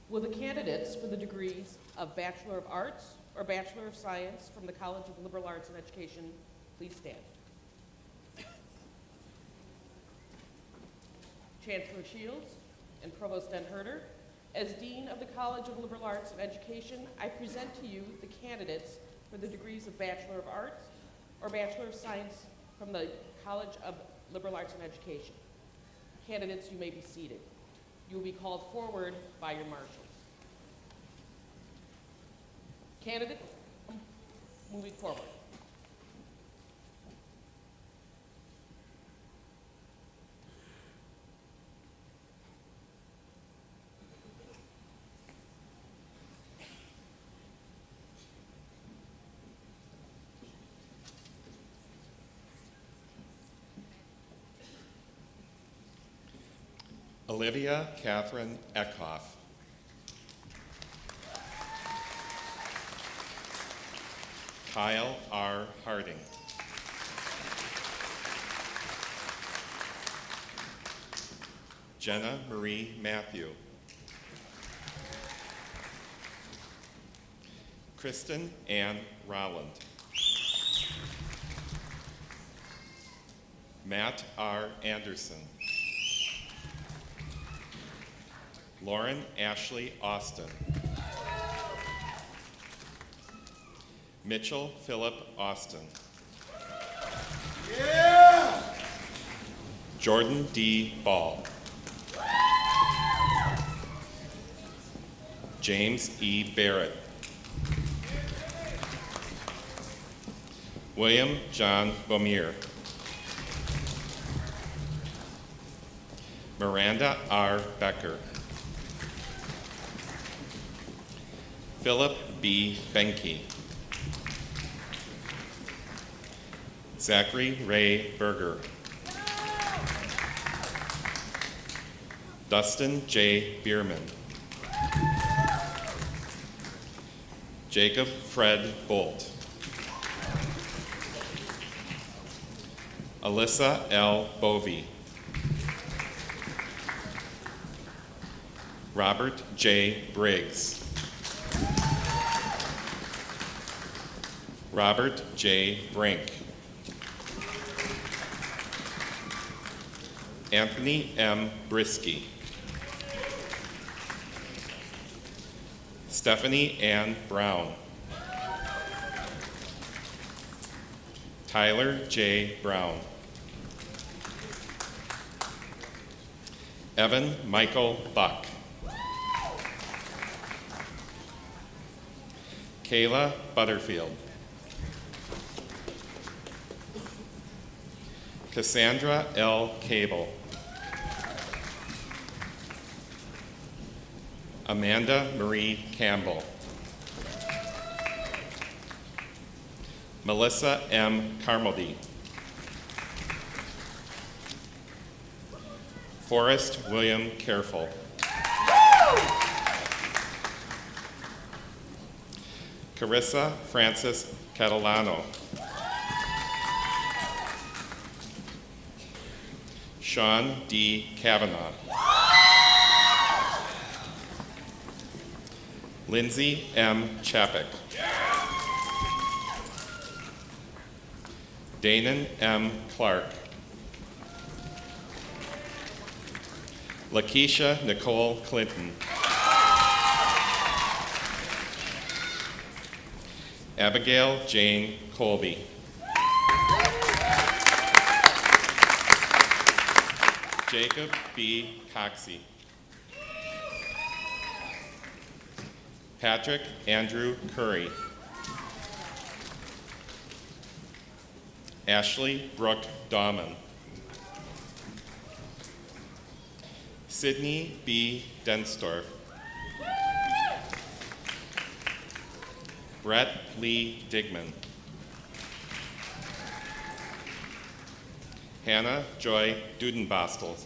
Will the candidates for the degrees of Bachelor of Arts or Bachelor of Science from the College of Liberal Arts and Education please stand? Chancellor Shields and Provost Den Herder, as Dean of the College of Liberal Arts and Education, I present to you the candidates for the degrees of Bachelor of Arts or Bachelor of Science from the College of Liberal Arts and Education. Candidates, you may be seated. You will be called forward by your marshals. Candidates, moving forward. Olivia Catherine Eckhoff. Kyle R. Harding. Jenna Marie Matthew. Kristen Ann Rowland. Matt R. Anderson. Lauren Ashley Austin. Mitchell Philip Austin. Yeah! Jordan D. Ball. James E. Barrett. William John Bomir. Miranda R. Becker. Philip B. Benke. Zachary Ray Berger. Dustin J. Bierman. Jacob Fred Bolt. Alyssa L. Bovey. Robert J. Briggs. Robert J. Brink. Anthony M. Brisky. Stephanie Ann Brown. Tyler J. Brown. Evan Michael Buck. Kayla Butterfield. Cassandra L. Cable. Amanda Marie Campbell. Melissa M. Carmody. Forrest William Careful. Carissa Francis Catalano. Sean D. Kavanaugh. Lindsay M. Chapek. Danon M. Clark. Lakeisha Nicole Clinton. Abigail Jane Colby. Jacob B. Coxey. Patrick Andrew Curry. Ashley Brooke Dahman. Sydney B. Denstorf. Brett Lee Digman. Hannah Joy Dudenbostel.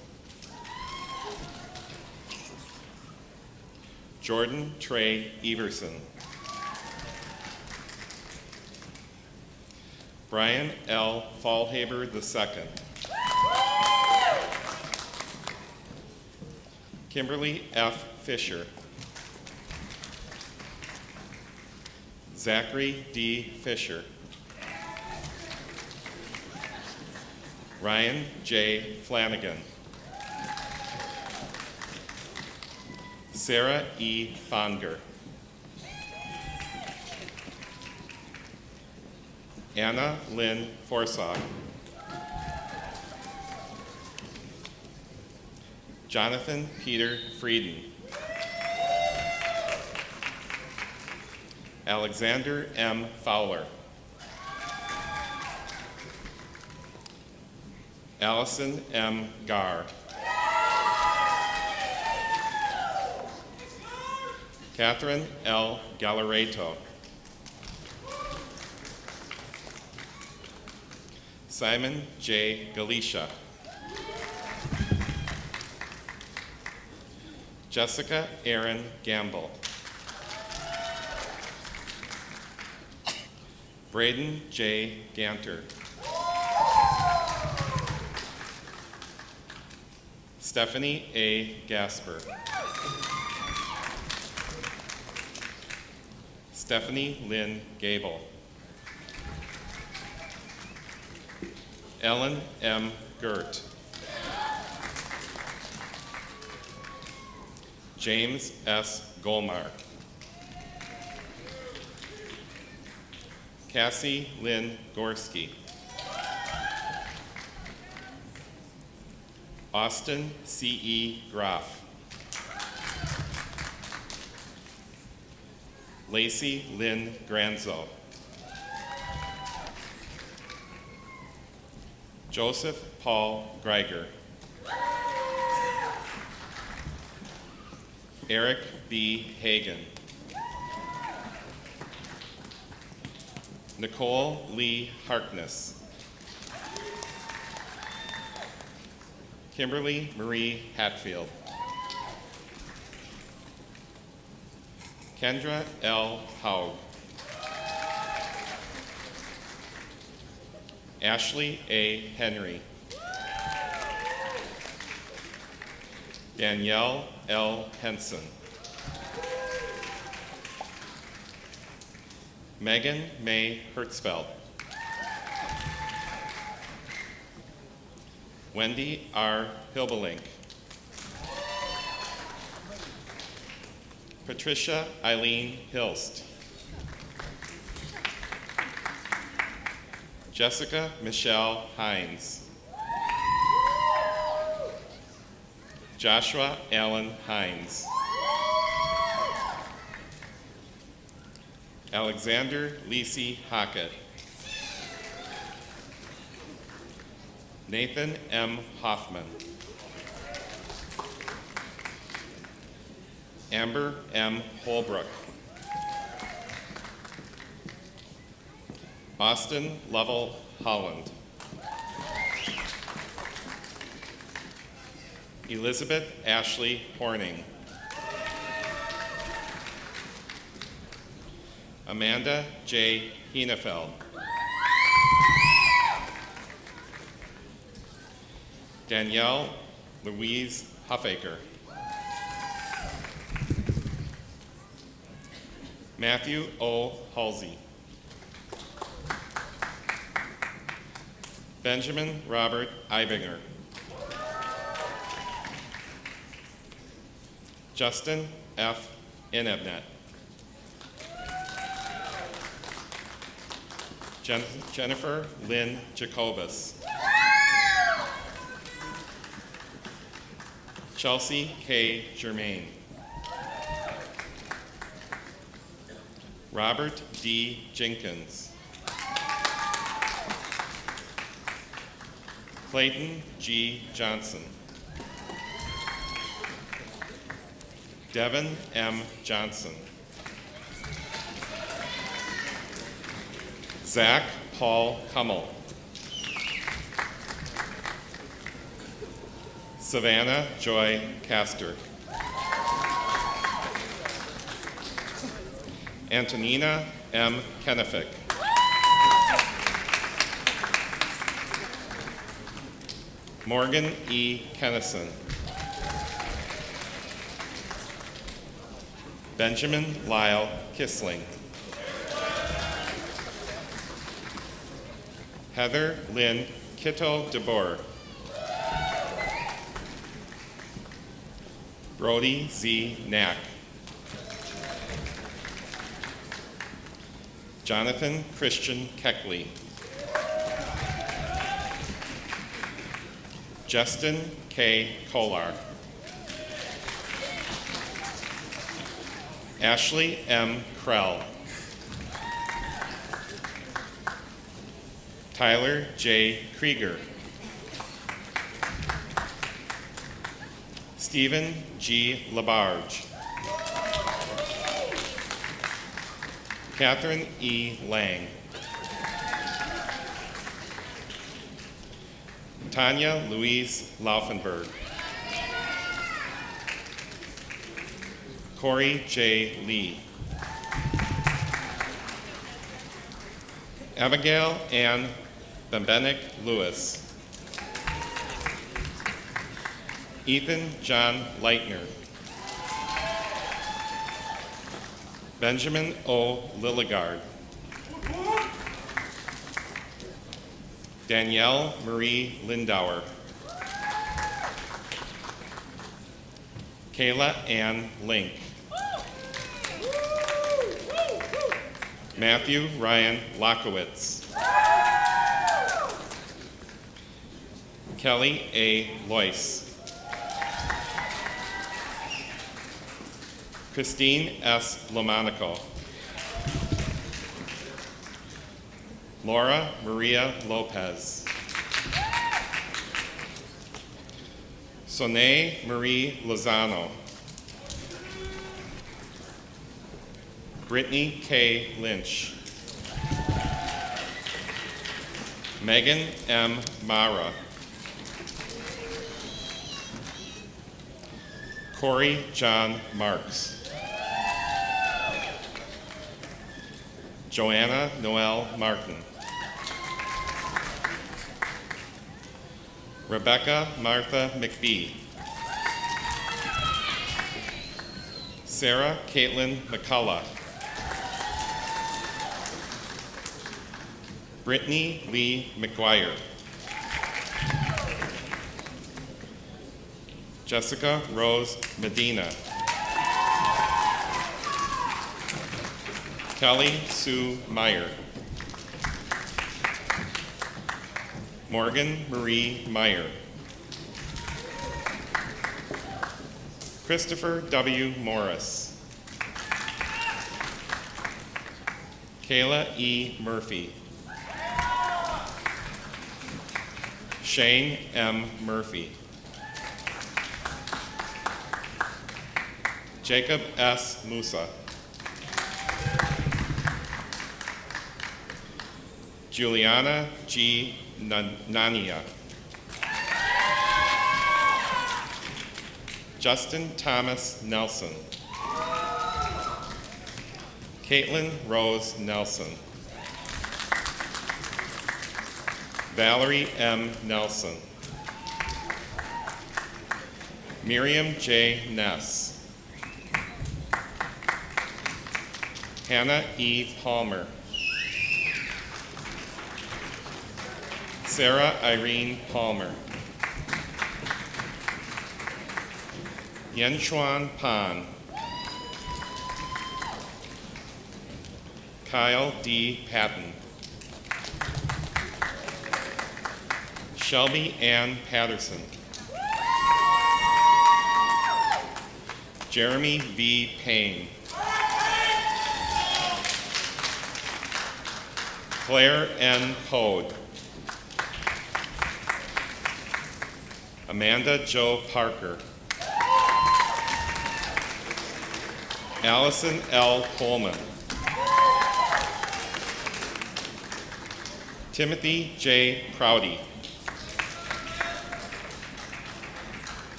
Jordan Trey Everson. Brian L. Fallhaber II. Kimberly F. Fisher. Zachary D. Fisher. Ryan J. Flanagan. Sarah E. Fonger. Anna Lynn Forsaw. Jonathan Peter Frieden. Alexander M. Fowler. Allison M. Garr. Catherine L. Gallareto. Simon J. Galicia. Jessica Erin Gamble. Braden J. Ganter. Stephanie A. Gasper. Stephanie Lynn Gable. Ellen M. Gert. James S. Golmar. Cassie Lynn Gorski. Austin C.E. Groff. Lacey Lynn Granzo. Joseph Paul Greiger. Eric B. Hagan. Nicole Lee Harkness. Kimberly Marie Hatfield. Kendra L. Haug. Ashley A. Henry. Danielle L. Henson. Megan May Hertzfeld. Wendy R. Hilbelink. Patricia Eileen Hilst. Jessica Michelle Hines. Joshua Allen Hines. Alexander Lisi Hockett. Nathan M. Hoffman. Amber M. Holbrook. Austin Lovell Holland. Elizabeth Ashley Horning. Amanda J. Henefeld. Danielle Louise Huffaker. Matthew O. Halsey. Benjamin Robert Eibinger. Justin F. Inebnet. Jennifer Lynn Jacobus. Chelsea K. Germain. Robert D. Jenkins. Clayton G. Johnson. Devin M. Johnson. Zach Paul Hummel. Savannah Joy Castor. Antonina M. Kennefic. Morgan E. Kennison. Benjamin Lyle Kissling. Heather Lynn Kitto DeBoer. Brody Z. Knack. Jonathan Christian Keckley. Justin K. Kolar. Ashley M. Krell. Tyler J. Krieger. Stephen G. Labarge. Catherine E. Lang. Tanya Louise Laufenberg. Corey J. Lee. Abigail Ann Bembenek Lewis. Ethan John Leitner. Benjamin O. Lilligard. Danielle Marie Lindauer. Kayla Ann Link. Matthew Ryan Lockowitz. Kelly A. Loyce. Christine S. Lomanico. Laura Maria Lopez. Sonae Marie Lozano. Brittany K. Lynch. Megan M. Mara. Corey John Marks. Joanna Noel Martin. Rebecca Martha McBee. Sarah Caitlin McCullough. Brittany Lee McGuire. Jessica Rose Medina. Kelly Sue Meyer. Morgan Marie Meyer. Christopher W. Morris. Kayla E. Murphy. Shane M. Murphy. Jacob S. Musa. Juliana G. Nania. Justin Thomas Nelson. Caitlin Rose Nelson. Valerie M. Nelson. Miriam J. Ness. Hannah E. Palmer. Sarah Irene Palmer. Yenchuan Pan. Kyle D. Patton. Shelby Ann Patterson. Jeremy V. Payne. Claire N. Pode. Amanda Jo Parker. Allison L. Coleman. Timothy J. Prouty.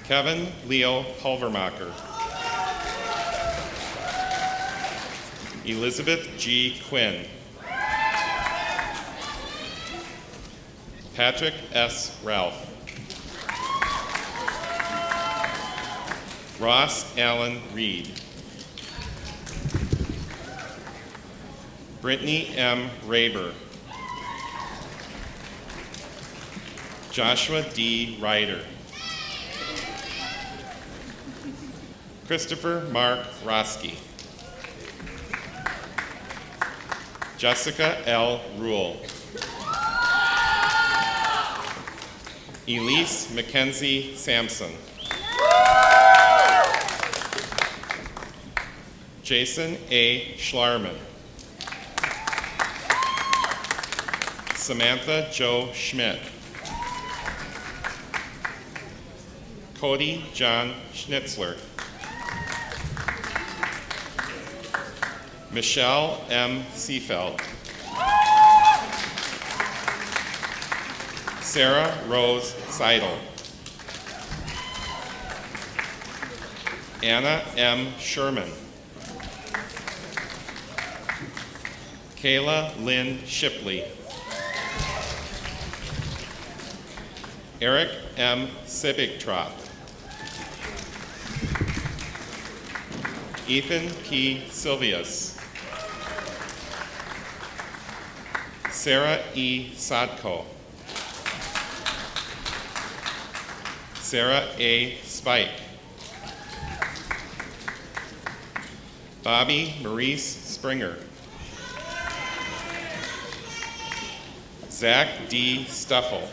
Kevin Leo Pulvermacher. Elizabeth G. Quinn. Patrick S. Ralph. Ross Allen Reed. Brittany M. Raber. Joshua D. Ryder. Christopher Mark Roski. Jessica L. Rule. Elise Mackenzie Sampson. Jason A. Schlarman. Samantha Jo Schmidt. Cody John Schnitzler. Michelle M. Seafeld. Sarah Rose Seidel. Anna M. Sherman. Kayla Lynn Shipley. Eric M. Sibigtrop. Ethan P. Silvius. Sarah E. Sadko. Sarah A. Spike. Bobby Maurice Springer. Zach D. Stuffel.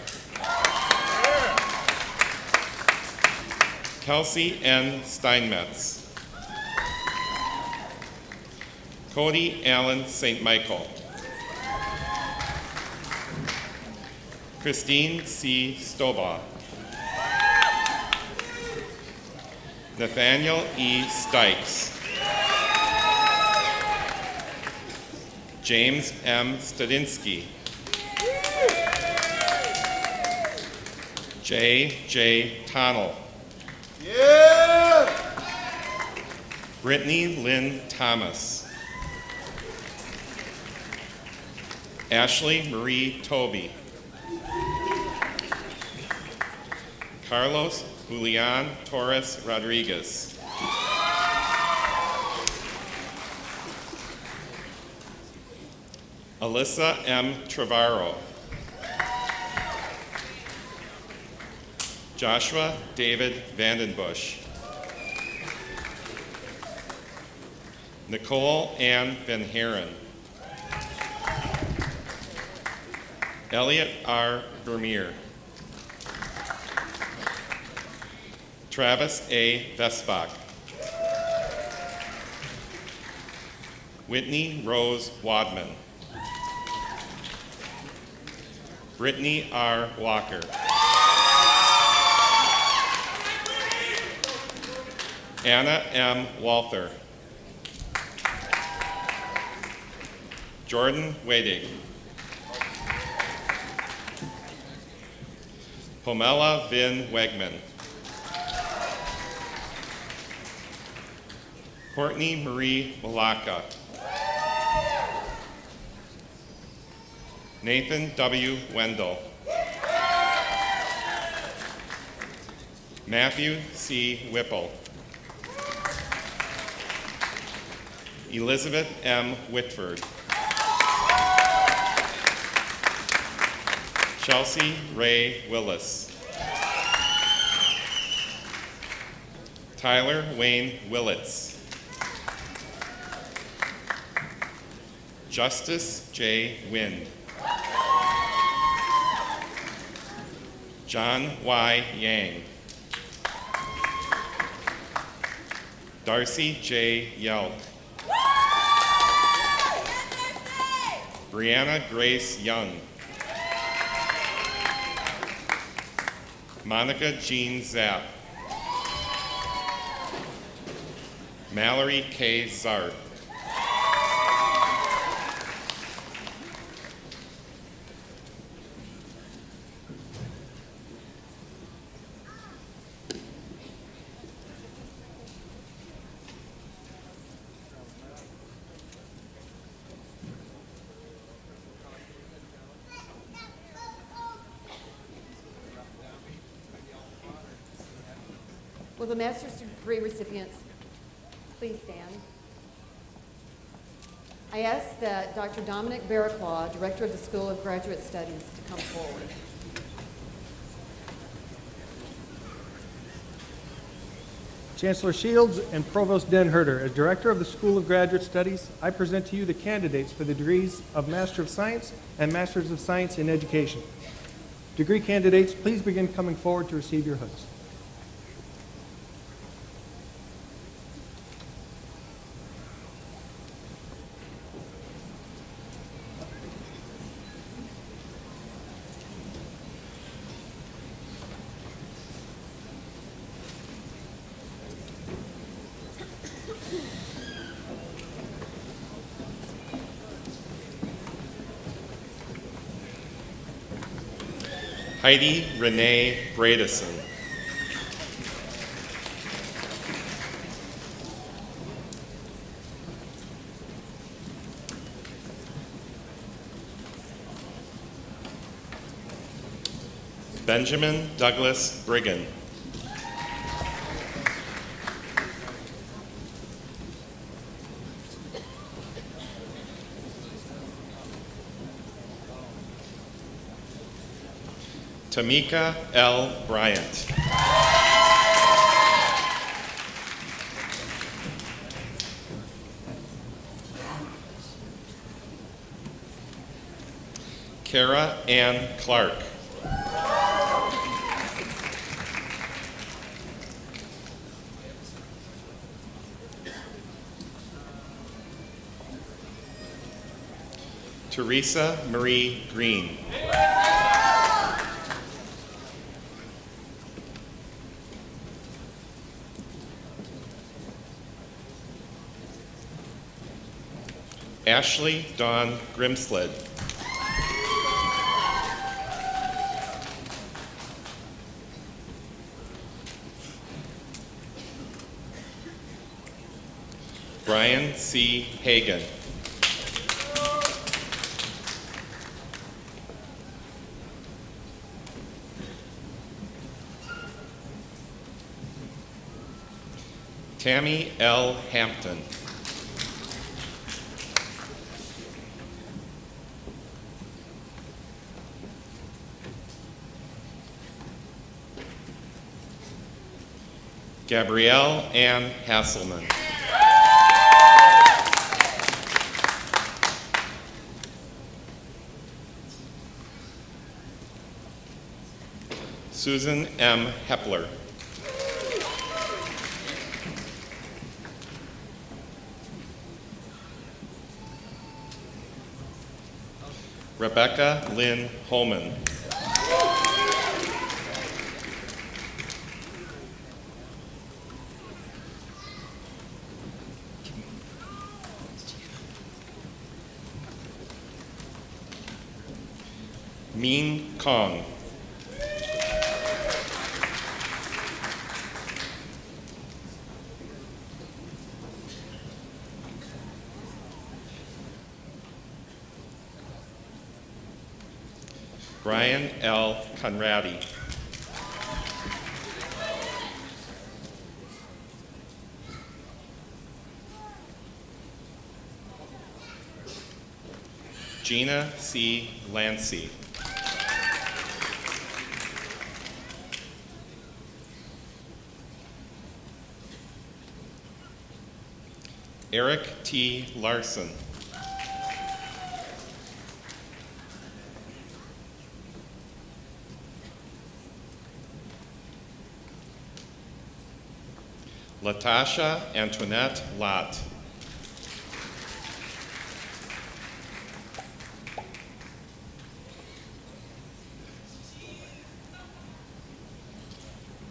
Kelsey N. Steinmetz. Cody Allen St. Michael. Christine C. Stobaugh. Nathaniel E. Stykes. James M. Stadinsky. J. Tonnell. Brittany Lynn Thomas. Ashley Marie Toby. Carlos Julian Torres Rodriguez. Alyssa M. Trevarro. Joshua David Vandenbush. Nicole Ann Van Haren. Elliot R. Vermeer. Travis A. Vesbach. Whitney Rose Wadman. Brittany R. Walker. Anna M. Walther. Jordan Wadig. Pomela Vin Wegman. Courtney Marie Malacca. Nathan W. Wendell. Matthew C. Whipple. Elizabeth M. Whitford. Chelsea Ray Willis. Tyler Wayne Willits. Justice J. Wind. John Y. Yang. Darcy J. Yelk. Brianna Grace Young. Monica Jean Zapp. Mallory K. Zart. Will the master's degree recipients please stand? I ask that Dr. Dominic Barraclaw, Director of the School of Graduate Studies, to come forward. Chancellor Shields and Provost Den Herder, as Director of the School of Graduate Studies, I present to you the candidates for the degrees of Master of Science and Masters of Science in Education. Degree candidates, please begin coming forward to receive your hoods. Heidi Renee Bradison. Benjamin Douglas Brigham. Tamika L. Bryant. Kara Ann Clark. Teresa Marie Green. Ashley Dawn Grimslid. Brian C. Hagan. Tammy L. Hampton. Gabrielle Ann Hasselman. Susan M. Hepler. Rebecca Lynn Holman. Min Kong. Brian L. Conradi. Gina C. Lancy. Eric T. Larson. Latasha Antoinette Lott.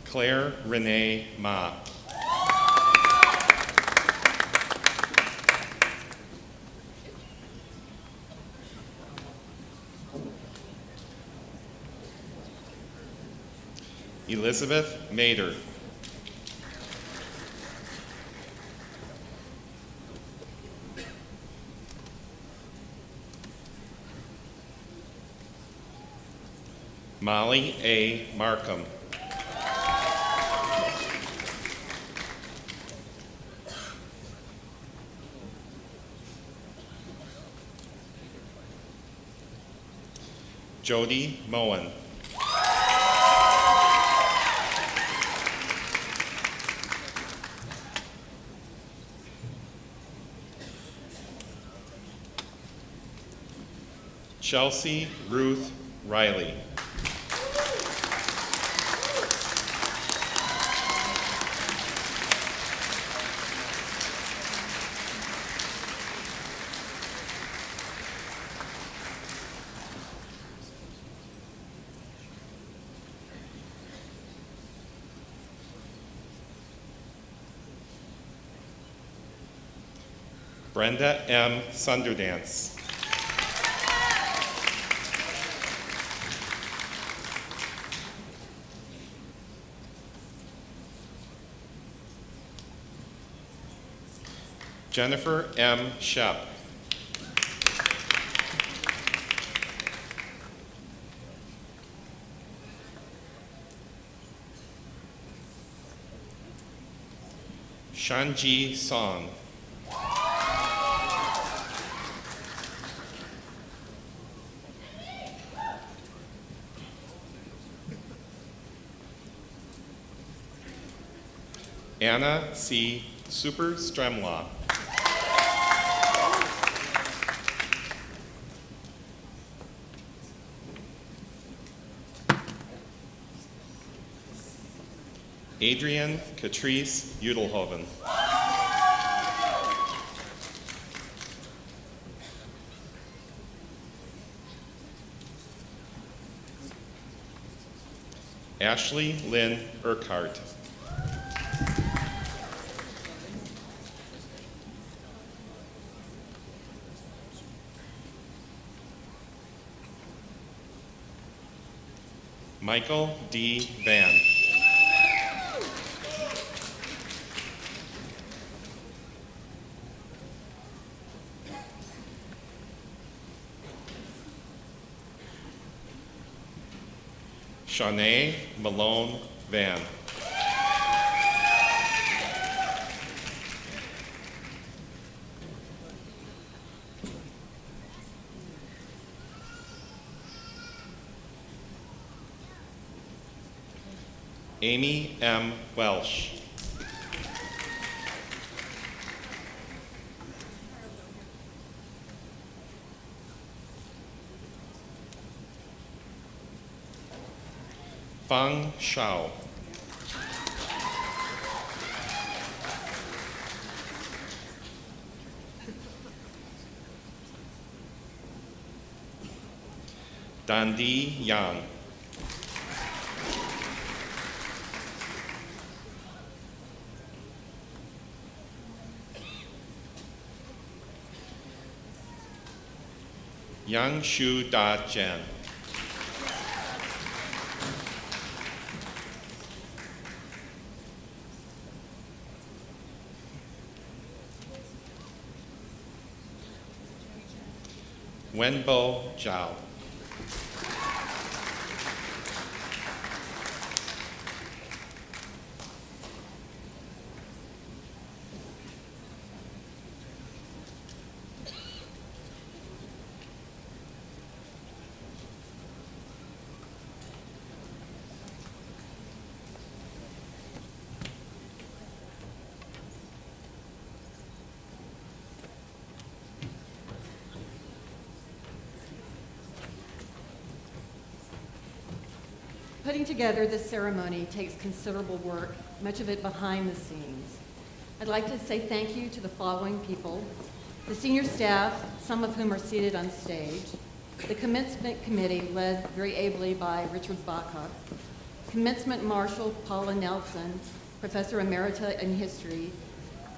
Claire Renee Ma. Elizabeth Mader. Molly A. Markham. Jody Moen. Chelsea Ruth Riley. Brenda M. Sunderdance. Jennifer M. Shep. Shanji Song. Anna C. Super Stremlaw. Adrian Catrice Udelhoven. Ashley Lynn Urquhart. Michael D. Van. Shanae Malone Van. Amy M. Welsh. Fang Shao. Dandi Yang. Yang Shu Da Jen. Wenbo Zhao. Putting together this ceremony takes considerable work, much of it behind the scenes. I'd like to say thank you to the following people: the senior staff, some of whom are seated on stage, the commencement committee led very ably by Richard Baca, commencement marshal Paula Nelson, professor emerita in history,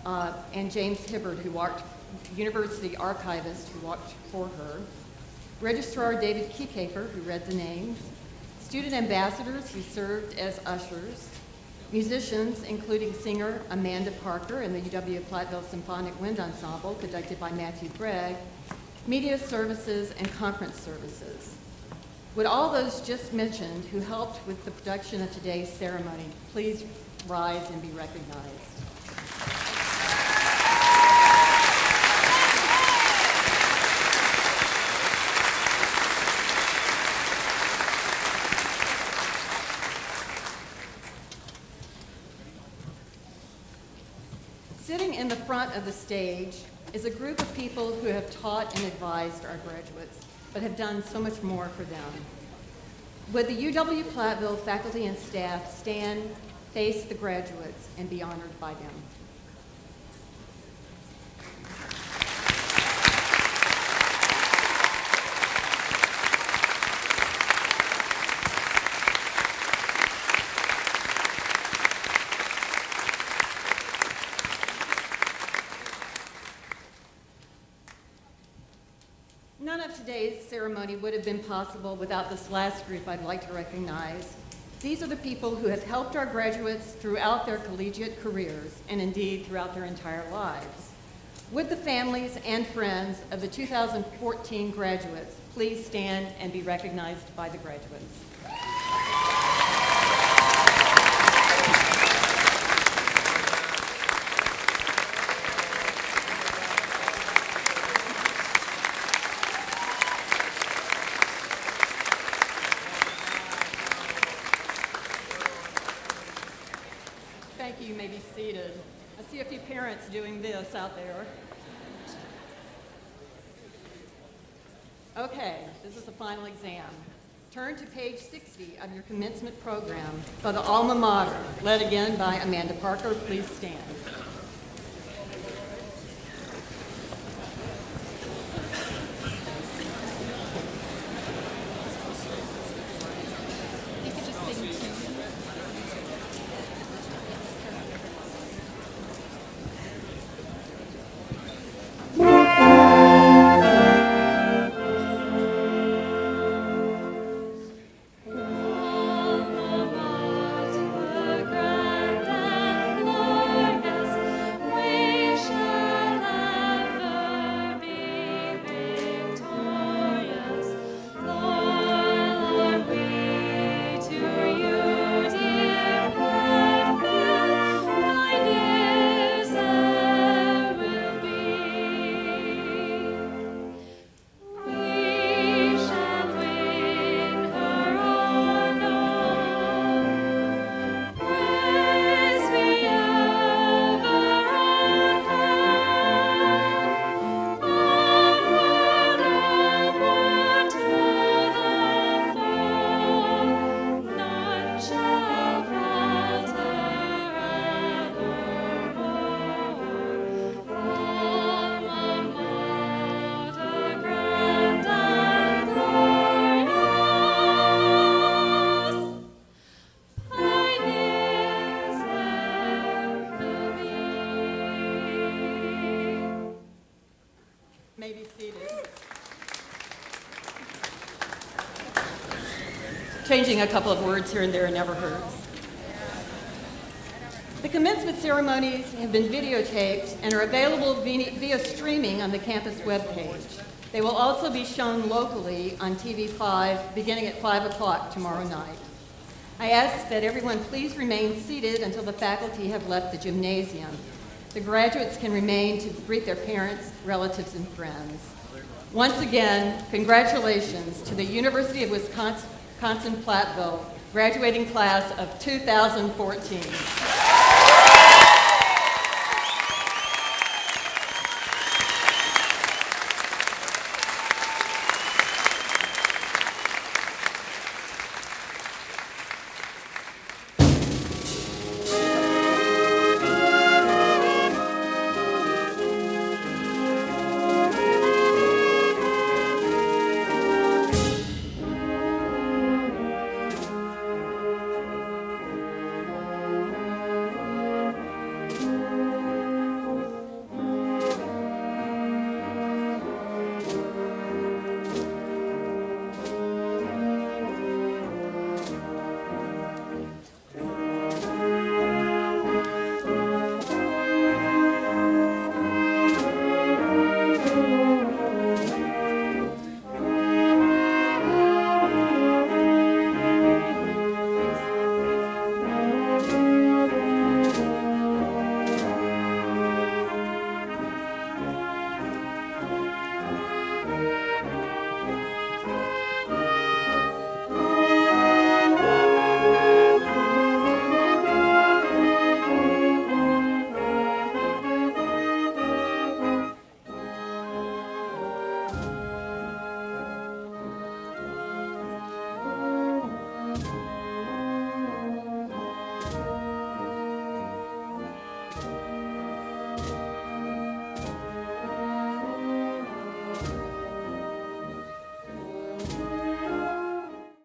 and James Hibbard, who walked, university archivist who walked for her, registrar David Kiekafer, who read the names, student ambassadors who served as ushers, musicians, including singer Amanda Parker and the UW-Platteville Symphonic Wind Ensemble, conducted by Matthew Gregg, media services, and conference services. Would all those just mentioned who helped with the production of today's ceremony please rise and be recognized? Sitting in the front of the stage is a group of people who have taught and advised our graduates, but have done so much more for them. Would the UW-Platteville faculty and staff stand, face the graduates, and be honored by them? None of today's ceremony would have been possible without this last group I'd like to recognize. These are the people who have helped our graduates throughout their collegiate careers, and indeed throughout their entire lives. Would the families and friends of the 2014 graduates please stand and be recognized by the graduates? Thank you. You may be seated. I see a few parents doing this out there. Okay, this is the final exam. Turn to page 60 of your commencement program for the alma mater, led again by Amanda Parker. Please stand. may be seated. Changing a couple of words here and there never hurts. The commencement ceremonies have been videotaped and are available via streaming on the campus webpage. They will also be shown locally on TV5 beginning at 5 o'clock tomorrow night. I ask that everyone please remain seated until the faculty have left the gymnasium. The graduates can remain to greet their parents, relatives, and friends. Once again, congratulations to the University of Wisconsin-Platteville graduating class of 2014.